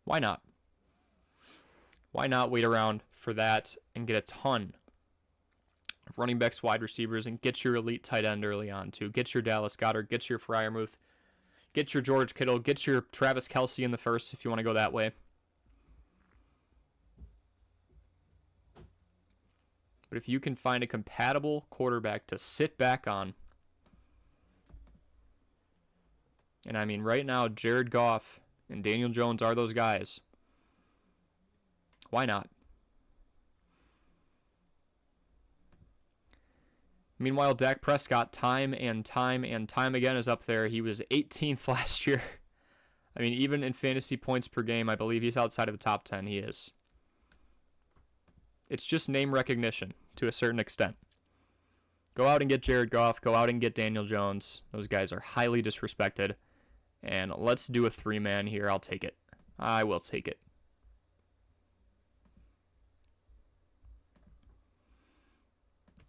Why not? Why not wait around for that and get a ton of running backs, wide receivers, and get your elite tight end early on, too. Get your Dallas Goedert, get your Freiermuth, get your George Kittle, get your Travis Kelce in the first if you want to go that way. But if you can find a compatible quarterback to sit back on, and I mean right now, Jared Goff and Daniel Jones are those guys, why not? Meanwhile, Dak Prescott, time and time again, is up there. He was 18th last year. I mean, even in fantasy points per game, I believe he's outside of the top 10. He is. It's just name recognition to a certain extent. Go out and get Jared Goff. Go out and get Daniel Jones. Those guys are highly disrespected. And let's do a 3-man here. I'll take it. I will take it.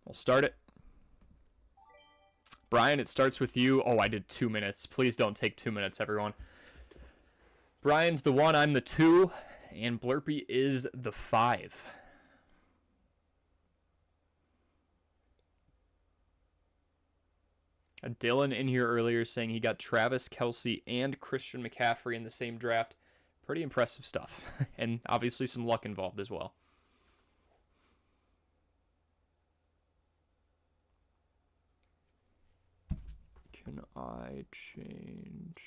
We'll start it. Brian, it starts with you. Oh, I did 2 minutes. Please don't take 2 minutes, everyone. Brian's the 1, I'm the 2, and Blurpy is the 5. Dylan in here earlier saying he got Travis Kelce and Christian McCaffrey in the same draft. Pretty impressive stuff. And obviously some luck involved as well. Can I change?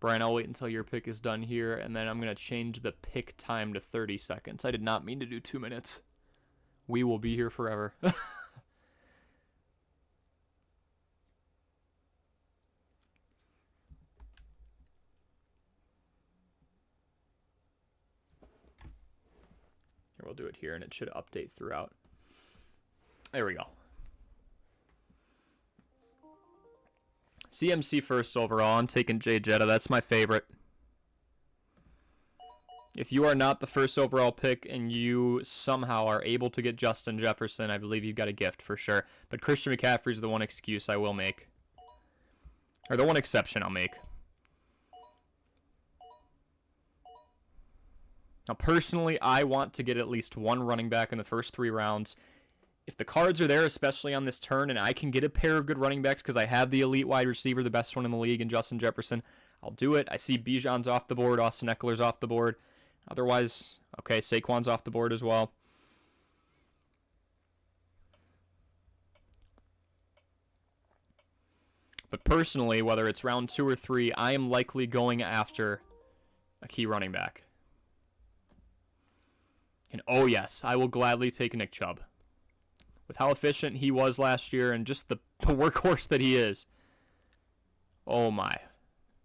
Brian, I'll wait until your pick is done here, and then I'm going to change the pick time to 30 seconds. I did not mean to do 2 minutes. We will be here forever. Here, we'll do it here, and it should update throughout. There we go. CMC first overall. I'm taking Jay Jetta. That's my favorite. If you are not the first overall pick and you somehow are able to get Justin Jefferson, I believe you've got a gift for sure. But Christian McCaffrey is the one excuse I will make. Or the one exception I'll make. Now, personally, I want to get at least one running back in the first 3 rounds. If the cards are there, especially on this turn, and I can get a pair of good running backs because I have the elite wide receiver, the best one in the league, in Justin Jefferson, I'll do it. I see Bijan's off the board, Austin Eckler's off the board. Otherwise, okay, Saquon's off the board as well. But personally, whether it's round 2 or 3, I am likely going after a key running back. And oh yes, I will gladly take Nick Chubb. With how efficient he was last year and just the workhorse that he is. Oh my.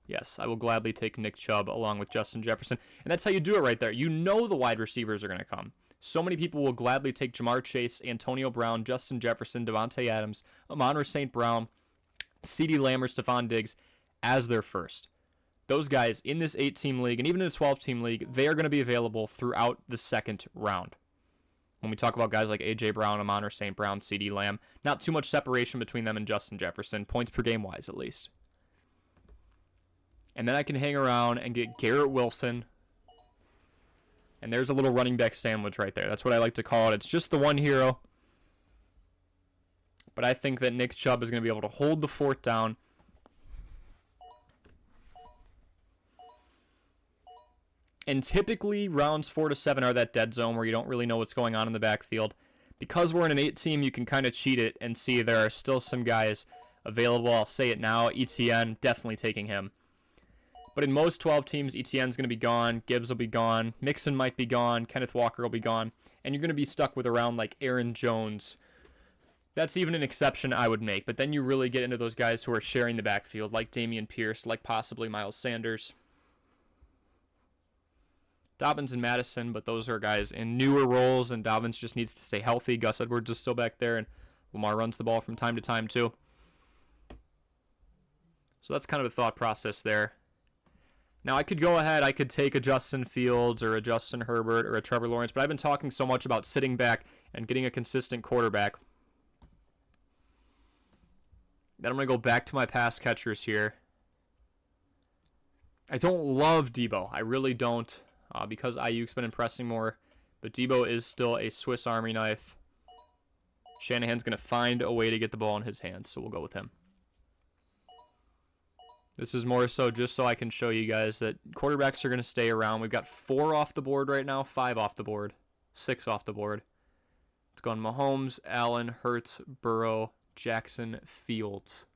Yes, I will gladly take Nick Chubb along with Justin Jefferson. And that's how you do it right there. You know the wide receivers are going to come. So many people will gladly take Jamar Chase, Antonio Brown, Justin Jefferson, Devontae Adams, Amon-Ra St. Brown, CeeDee Lamb, or Stephon Diggs as their first. Those guys in this 8-team league and even in a 12-team league, they are going to be available throughout the second round. When we talk about guys like A.J. Brown, Amon-Ra St. Brown, CeeDee Lamb, not too much separation between them and Justin Jefferson, points per game wise at least. And then I can hang around and get Garrett Wilson. And there's a little running back sandwich right there. That's what I like to call it. It's just the one hero. But I think that Nick Chubb is going to be able to hold the fort down. And typically, rounds 4 to 7 are that dead zone where you don't really know what's going on in the backfield. Because we're in an 8-team, you can kind of cheat it and see there are still some guys available. I'll say it now. ETN, definitely taking him. But in most 12 teams, ETN's going to be gone. Gibbs will be gone. Mixon might be gone. Kenneth Walker will be gone. And you're going to be stuck with around like Aaron Jones. That's even an exception I would make. But then you really get into those guys who are sharing the backfield, like Dameon Pierce, like possibly Miles Sanders. Dobbins and Madison, but those are guys in newer roles, and Dobbins just needs to stay healthy. Gus Edwards is still back there, and Lamar runs the ball from time to time too. So that's kind of a thought process there. Now I could go ahead, I could take a Justin Fields or a Justin Herbert or a Trevor Lawrence, but I've been talking so much about sitting back and getting a consistent quarterback that I'm going to go back to my pass catchers here. I don't love Debo. I really don't. Because Ayuk's been impressing more. But Debo is still a Swiss Army knife. Shanahan's going to find a way to get the ball in his hands, so we'll go with him. This is more so just so I can show you guys that quarterbacks are going to stay around. We've got 4 off the board right now, 5 off the board, 6 off the board. It's going Mahomes, Allen, Hurts, Burrow, Jackson, Fields.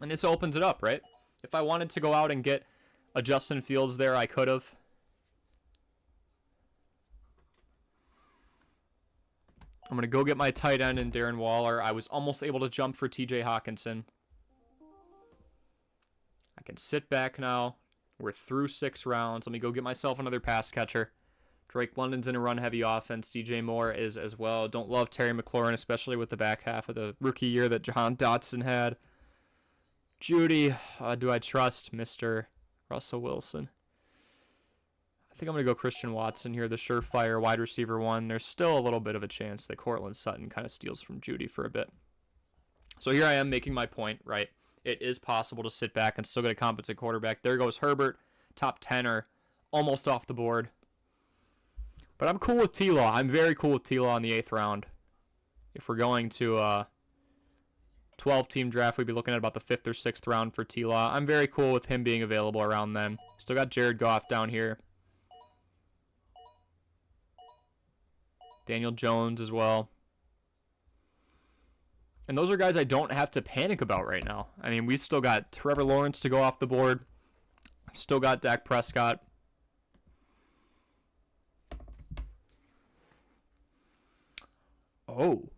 And this opens it up, right? If I wanted to go out and get a Justin Fields there, I could have. I'm going to go get my tight end in Darren Waller. I was almost able to jump for TJ Hawkinson. I can sit back now. We're through 6 rounds. Let me go get myself another pass catcher. Drake London's in a run-heavy offense. DJ Moore is as well. Don't love Terry McLaurin, especially with the back half of the rookie year that Jahan Dotson had. Judy, do I trust Mr. Russell Wilson? I think I'm going to go Christian Watson here, the surefire wide receiver 1. There's still a little bit of a chance that Cortland Sutton kind of steals from Judy for a bit. So here I am making my point, right? It is possible to sit back and still get a competent quarterback. There goes Herbert. Top 10 are almost off the board. But I'm cool with T-Law. I'm very cool with T-Law in the 8th round. If we're going to a 12-team draft, we'd be looking at about the 5th or 6th round for T-Law. I'm very cool with him being available around then. Still got Jared Goff down here. Daniel Jones as well. And those are guys I don't have to panic about right now. I mean, we've still got Trevor Lawrence to go off the board. Still got Dak Prescott. Oh.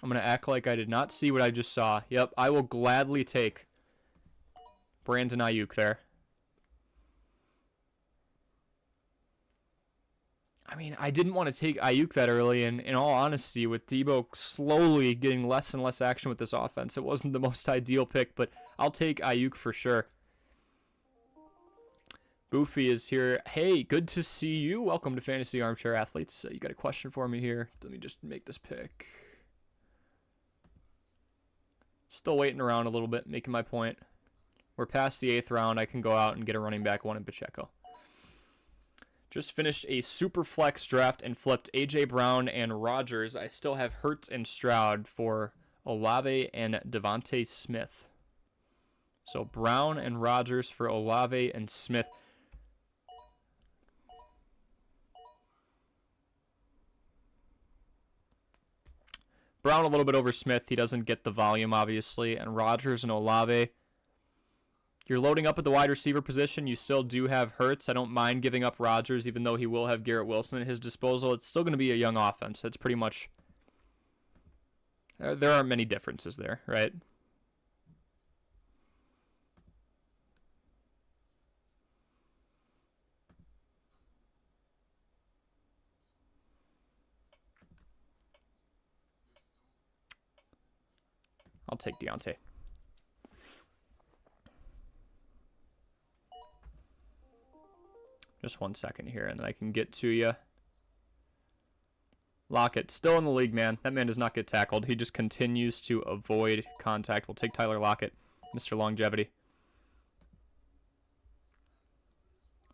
I'm going to act like I did not see what I just saw. Yep, I will gladly take Brandon Ayuk there. I mean, I didn't want to take Ayuk that early, and in all honesty, with Debo slowly getting less and less action with this offense, it wasn't the most ideal pick, but I'll take Ayuk for sure. Boofy is here. Hey, good to see you. Welcome to Fantasy Armchair Athletes. You got a question for me here? Let me just make this pick. Still waiting around a little bit, making my point. We're past the 8th round. I can go out and get a running back 1 in Pacheco. Just finished a super flex draft and flipped A.J. Brown and Rodgers. I still have Hurts and Stroud for Olave and Devontae Smith. So Brown and Rodgers for Olave and Smith. Brown a little bit over Smith. He doesn't get the volume, obviously. And Rodgers and Olave. You're loading up at the wide receiver position. You still do have Hurts. I don't mind giving up Rodgers, even though he will have Garrett Wilson at his disposal. It's still going to be a young offense. That's pretty much... there aren't many differences there, right? I'll take Deontay. Just 1 second here, and then I can get to you. Lockett, still in the league, man. That man does not get tackled. He just continues to avoid contact. We'll take Tyler Lockett, Mr. Longevity.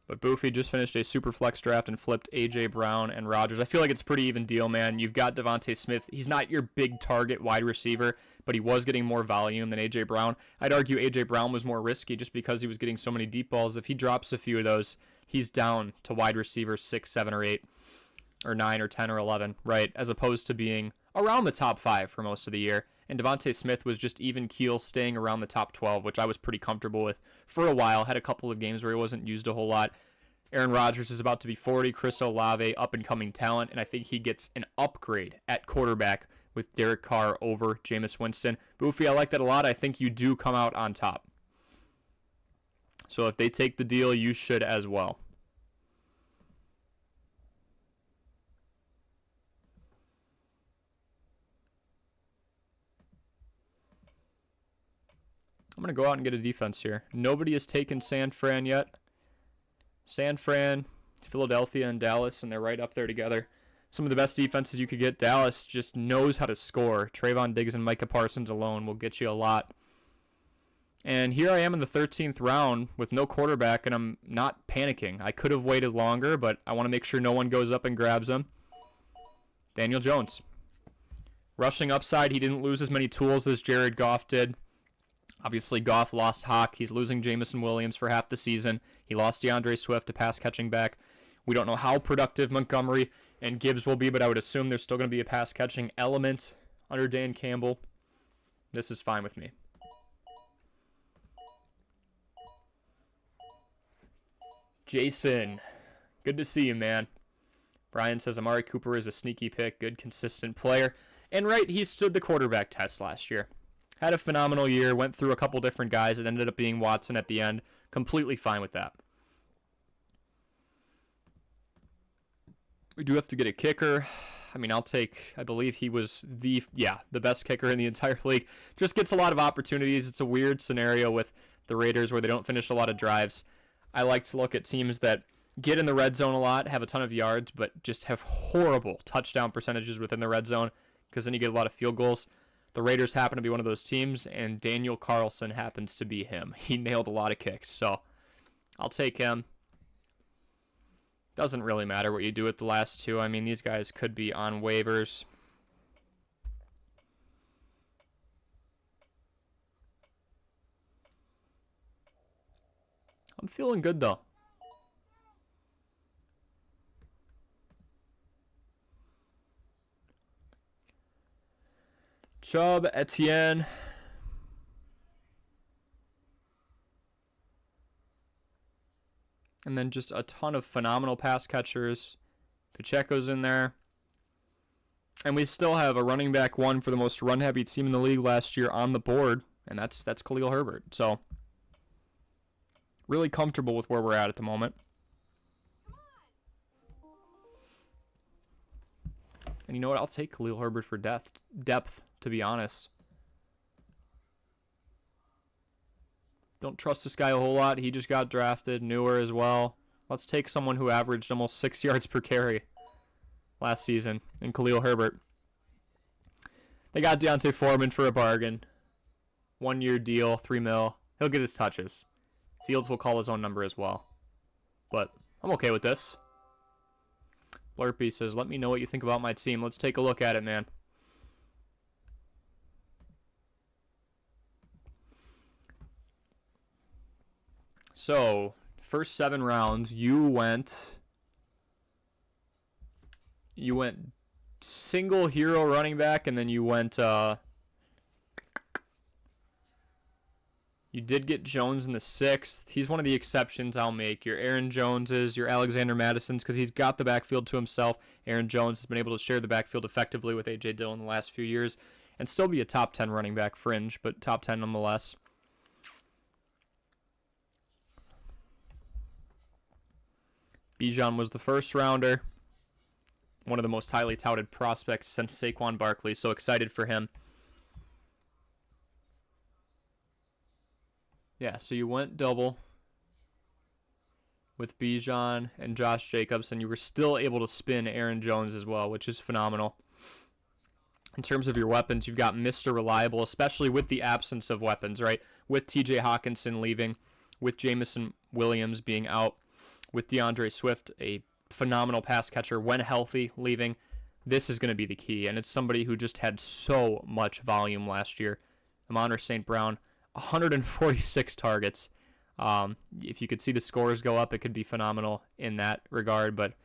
But Boofy just finished a super flex draft and flipped A.J. Brown and Rodgers. I feel like it's a pretty even deal, man. You've got Devontae Smith. He's not your big target wide receiver, but he was getting more volume than A.J. Brown. I'd argue A.J. Brown was more risky just because he was getting so many deep balls. If he drops a few of those, he's down to wide receiver 6, 7, or 8, or 9, or 10, or 11, right? As opposed to being around the top 5 for most of the year. And Devontae Smith was just even keel, staying around the top 12, which I was pretty comfortable with for a while. Had a couple of games where he wasn't used a whole lot. Aaron Rodgers is about to be 40. Chris Olave, up-and-coming talent, and I think he gets an upgrade at quarterback with Derek Carr over Jameis Winston. Boofy, I like that a lot. I think you do come out on top. So if they take the deal, you should as well. I'm going to go out and get a defense here. Nobody has taken San Fran yet. San Fran, Philadelphia, and Dallas, and they're right up there together. Some of the best defenses you could get. Dallas just knows how to score. Trayvon Diggs and Micah Parsons alone will get you a lot. And here I am in the 13th round with no quarterback, and I'm not panicking. I could have waited longer, but I want to make sure no one goes up and grabs him. Daniel Jones. Rushing upside, he didn't lose as many tools as Jared Goff did. Obviously, Goff lost Hawk. He's losing Jameson Williams for half the season. He lost DeAndre Swift, a pass-catching back. We don't know how productive Montgomery and Gibbs will be, but I would assume there's still going to be a pass-catching element under Dan Campbell. This is fine with me. Jason, good to see you, man. Brian says Amari Cooper is a sneaky pick, good, consistent player. And right, he stood the quarterback test last year. Had a phenomenal year, went through a couple different guys. It ended up being Watson at the end. Completely fine with that. We do have to get a kicker. I mean, I believe he was the best kicker in the entire league. Just gets a lot of opportunities. It's a weird scenario with the Raiders where they don't finish a lot of drives. I like to look at teams that get in the red zone a lot, have a ton of yards, but just have horrible touchdown percentages within the red zone because then you get a lot of field goals. The Raiders happen to be one of those teams, and Daniel Carlson happens to be him. He nailed a lot of kicks, so I'll take him. Doesn't really matter what you do with the last two. I mean, these guys could be on waivers. I'm feeling good, though. Chubb, Etienne. And then just a ton of phenomenal pass catchers. Pacheco's in there. And we still have a running back one for the most run-heavy team in the league last year on the board, and that's Khalil Herbert. So, really comfortable with where we're at the moment. And you know what? I'll take Khalil Herbert for depth, to be honest. Don't trust this guy a whole lot. He just got drafted, newer as well. Let's take someone who averaged almost 6 yards per carry last season in Khalil Herbert. They got Deontay Foreman for a bargain. 1-year deal, $3 million. He'll get his touches. Fields will call his own number as well. But I'm okay with this. Blurpy says, let me know what you think about my team. Let's take a look at it, man. So, first 7 rounds, you went single hero running back, and then you went, you did get Jones in the 6th. He's one of the exceptions I'll make. Your Aaron Joneses, your Alexander Madisons, because he's got the backfield to himself. Aaron Jones has been able to share the backfield effectively with A.J. Dillon the last few years and still be a top 10 running back fringe, but top 10 nonetheless. Bijan was the first rounder. One of the most highly touted prospects since Saquon Barkley. So excited for him. Yeah, so you went double with Bijan and Josh Jacobs, and you were still able to spin Aaron Jones as well, which is phenomenal. In terms of your weapons, you've got Mr. Reliable, especially with the absence of weapons, right? With TJ Hawkinson leaving, with Jameson Williams being out, with DeAndre Swift, a phenomenal pass catcher when healthy, leaving. This is going to be the key, and it's somebody who just had so much volume last year. Amon-Ra St. Brown, 146 targets. If you could see the scores go up, it could be phenomenal in that regard, but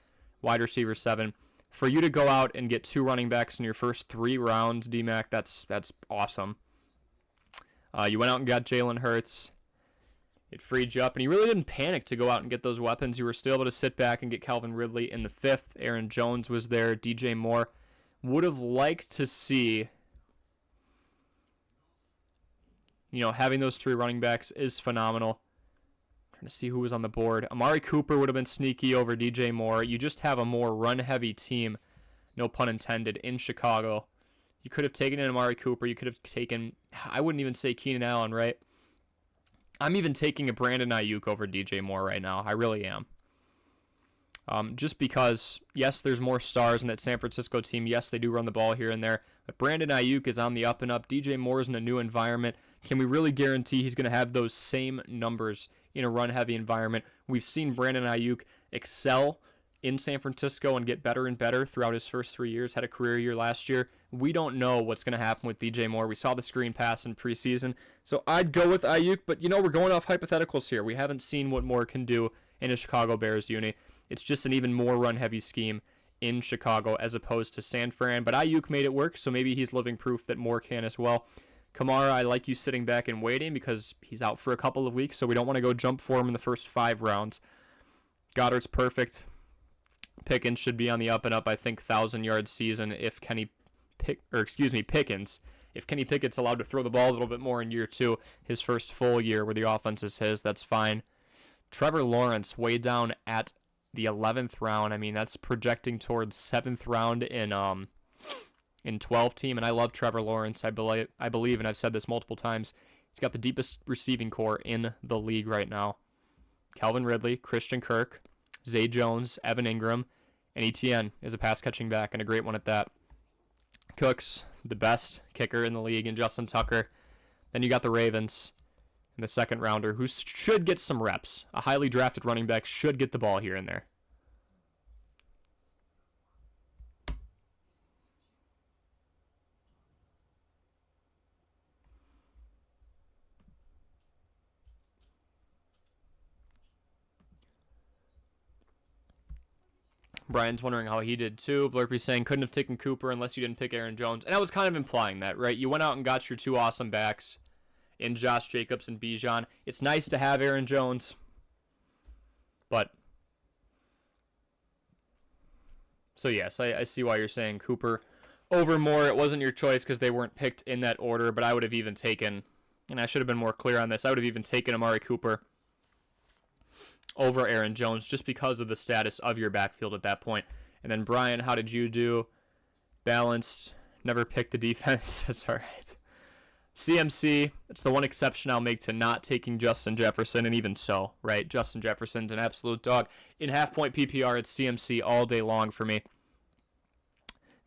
wide receiver 7. For you to go out and get 2 running backs in your first 3 rounds, D-Mac, that's awesome. You went out and got Jalen Hurts. It freed you up, and you really didn't panic to go out and get those weapons. You were still able to sit back and get Calvin Ridley in the 5th. Aaron Jones was there. DJ Moore. Would have liked to see, having those 3 running backs is phenomenal. Trying to see who was on the board. Amari Cooper would have been sneaky over DJ Moore. You just have a more run-heavy team, no pun intended, in Chicago. You could have taken in Amari Cooper. You could have taken, I wouldn't even say Keenan Allen, right? I'm even taking a Brandon Ayuk over DJ Moore right now. I really am. Just because, yes, there's more stars in that San Francisco team. Yes, they do run the ball here and there. But Brandon Ayuk is on the up and up. DJ Moore is in a new environment. Can we really guarantee he's going to have those same numbers in a run-heavy environment? We've seen Brandon Ayuk excel in San Francisco and get better and better throughout his first 3 years. Had a career year last year. We don't know what's going to happen with DJ Moore. We saw the screen pass in preseason. So I'd go with Ayuk, but we're going off hypotheticals here. We haven't seen what Moore can do in a Chicago Bears uni. It's just an even more run-heavy scheme in Chicago as opposed to San Fran. But Ayuk made it work, so maybe he's living proof that Moore can as well. Kamara, I like you sitting back and waiting because he's out for a couple of weeks, so we don't want to go jump for him in the first 5 rounds. Goddard's perfect. Pickens should be on the up and up. I think 1,000-yard season if Pickens. If Kenny Pickett's allowed to throw the ball a little bit more in year 2, his first full year where the offense is his, that's fine. Trevor Lawrence way down at the 11th round. I mean, that's projecting towards 7th round in 12 team, and I love Trevor Lawrence. I believe, and I've said this multiple times, he's got the deepest receiving core in the league right now. Calvin Ridley, Christian Kirk, Zay Jones, Evan Ingram, and Etienne is a pass-catching back, and a great one at that. Cooks, the best kicker in the league, and Justin Tucker. Then you got the Ravens in the second rounder, who should get some reps. A highly drafted running back should get the ball here and there. Brian's wondering how he did too. Blurpy saying couldn't have taken Cooper unless you didn't pick Aaron Jones. And I was kind of implying that, right? You went out and got your 2 awesome backs in Josh Jacobs and Bijan. It's nice to have Aaron Jones, but so yes, I see why you're saying Cooper over Moore. It wasn't your choice because they weren't picked in that order, but I would have even taken, and I should have been more clear on this, I would have even taken Amari Cooper over Aaron Jones just because of the status of your backfield at that point. And then Brian, how did you do? Balanced. Never picked a defense. That's all right. CMC, it's the one exception I'll make to not taking Justin Jefferson, and even so, right? Justin Jefferson's an absolute dog. In half-point PPR, it's CMC all day long for me.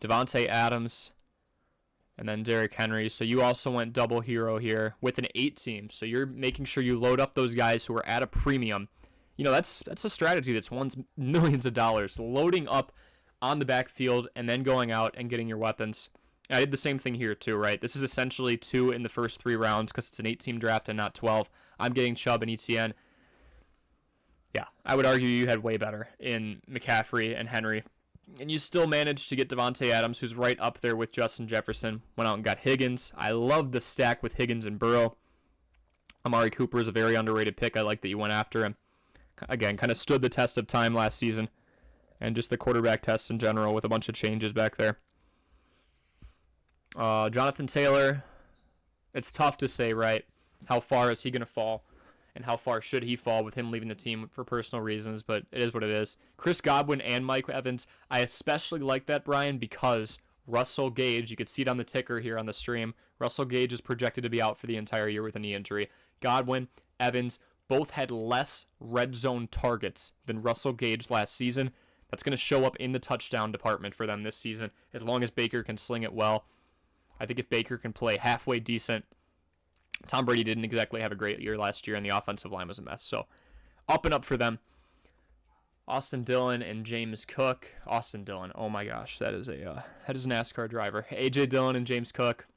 Devontae Adams, and then Derrick Henry. So you also went double hero here with an 8 team. So you're making sure you load up those guys who are at a premium. You know, that's a strategy that's won millions of dollars. Loading up on the backfield and then going out and getting your weapons. I did the same thing here too, right? This is essentially 2 in the first 3 rounds because it's an 8-team draft and not 12. I'm getting Chubb and Etienne. Yeah, I would argue you had way better in McCaffrey and Henry. And you still managed to get Devontae Adams, who's right up there with Justin Jefferson. Went out and got Higgins. I love the stack with Higgins and Burrow. Amari Cooper is a very underrated pick. I like that you went after him. Again, kind of stood the test of time last season. And just the quarterback test in general with a bunch of changes back there. Jonathan Taylor, it's tough to say, right? How far is he going to fall? And how far should he fall with him leaving the team for personal reasons? But it is what it is. Chris Godwin and Mike Evans, I especially like that, Brian, because Russell Gage, you could see it on the ticker here on the stream, Russell Gage is projected to be out for the entire year with a knee injury. Godwin, Evans, both had less red zone targets than Russell Gage last season. That's going to show up in the touchdown department for them this season, as long as Baker can sling it well. I think if Baker can play halfway decent, Tom Brady didn't exactly have a great year last year, and the offensive line was a mess. So, up and up for them. Austin Dillon and James Cook. Austin Dillon, oh my gosh, that is a NASCAR driver. A.J. Dillon and James Cook.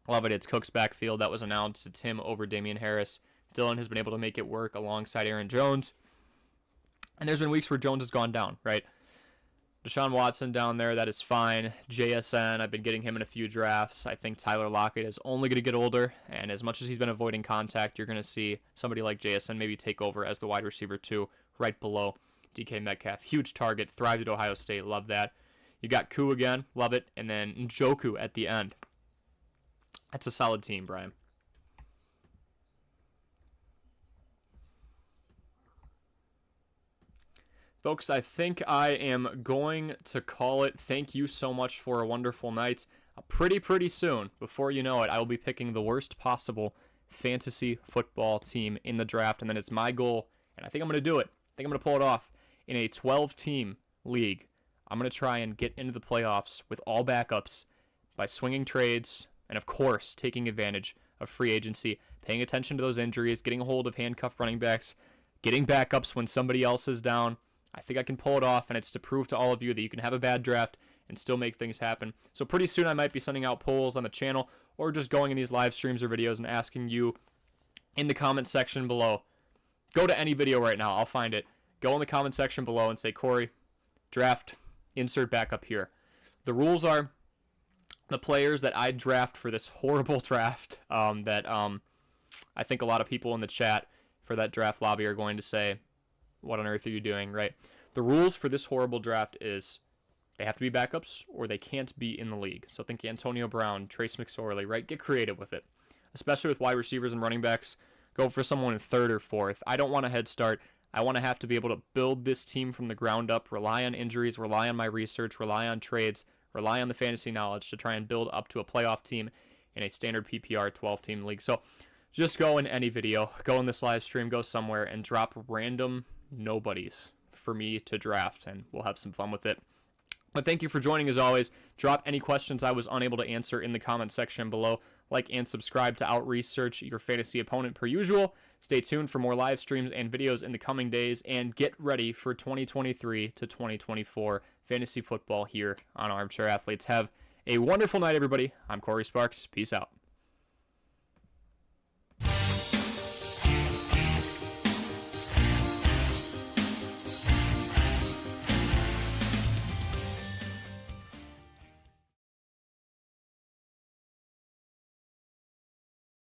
Love it. It's Cook's backfield that was announced. It's him over Damian Harris. Dillon has been able to make it work alongside Aaron Jones. And there's been weeks where Jones has gone down, right? Deshaun Watson down there, that is fine. JSN, I've been getting him in a few drafts. I think Tyler Lockett is only going to get older, and as much as he's been avoiding contact, you're going to see somebody like JSN maybe take over as the wide receiver 2 right below DK Metcalf. Huge target, thrived at Ohio State, love that. You got Koo again, love it, and then Njoku at the end. That's a solid team, Brian. Folks, I think I am going to call it. Thank you so much for a wonderful night. Pretty soon, before you know it, I will be picking the worst possible fantasy football team in the draft, and then it's my goal, and I think I'm going to do it. I think I'm going to pull it off in a 12-team league. I'm going to try and get into the playoffs with all backups by swinging trades and, of course, taking advantage of free agency, paying attention to those injuries, getting a hold of handcuffed running backs, getting backups when somebody else is down. I think I can pull it off, and it's to prove to all of you that you can have a bad draft and still make things happen. So pretty soon I might be sending out polls on the channel or just going in these live streams or videos and asking you in the comment section below. Go to any video right now. I'll find it. Go in the comment section below and say, Corey, draft, insert backup here. The rules are the players that I draft for this horrible draft that I think a lot of people in the chat for that draft lobby are going to say, what on earth are you doing, right? The rules for this horrible draft is they have to be backups or they can't be in the league. So think Antonio Brown, Trace McSorley, right? Get creative with it, especially with wide receivers and running backs. Go for someone in third or fourth. I don't want a head start. I want to have to be able to build this team from the ground up, rely on injuries, rely on my research, rely on trades, rely on the fantasy knowledge to try and build up to a playoff team in a standard PPR 12-team league. So just go in any video, go in this live stream, go somewhere, and drop random nobodies for me to draft, and we'll have some fun with it. But thank you for joining as always. Drop any questions I was unable to answer in the comment section below. Like and subscribe to Outresearch your fantasy opponent per usual. Stay tuned for more live streams and videos in the coming days, and get ready for 2023 to 2024 fantasy football here on Armchair Athletes. Have a wonderful night, everybody. I'm Corey Sparks. Peace out.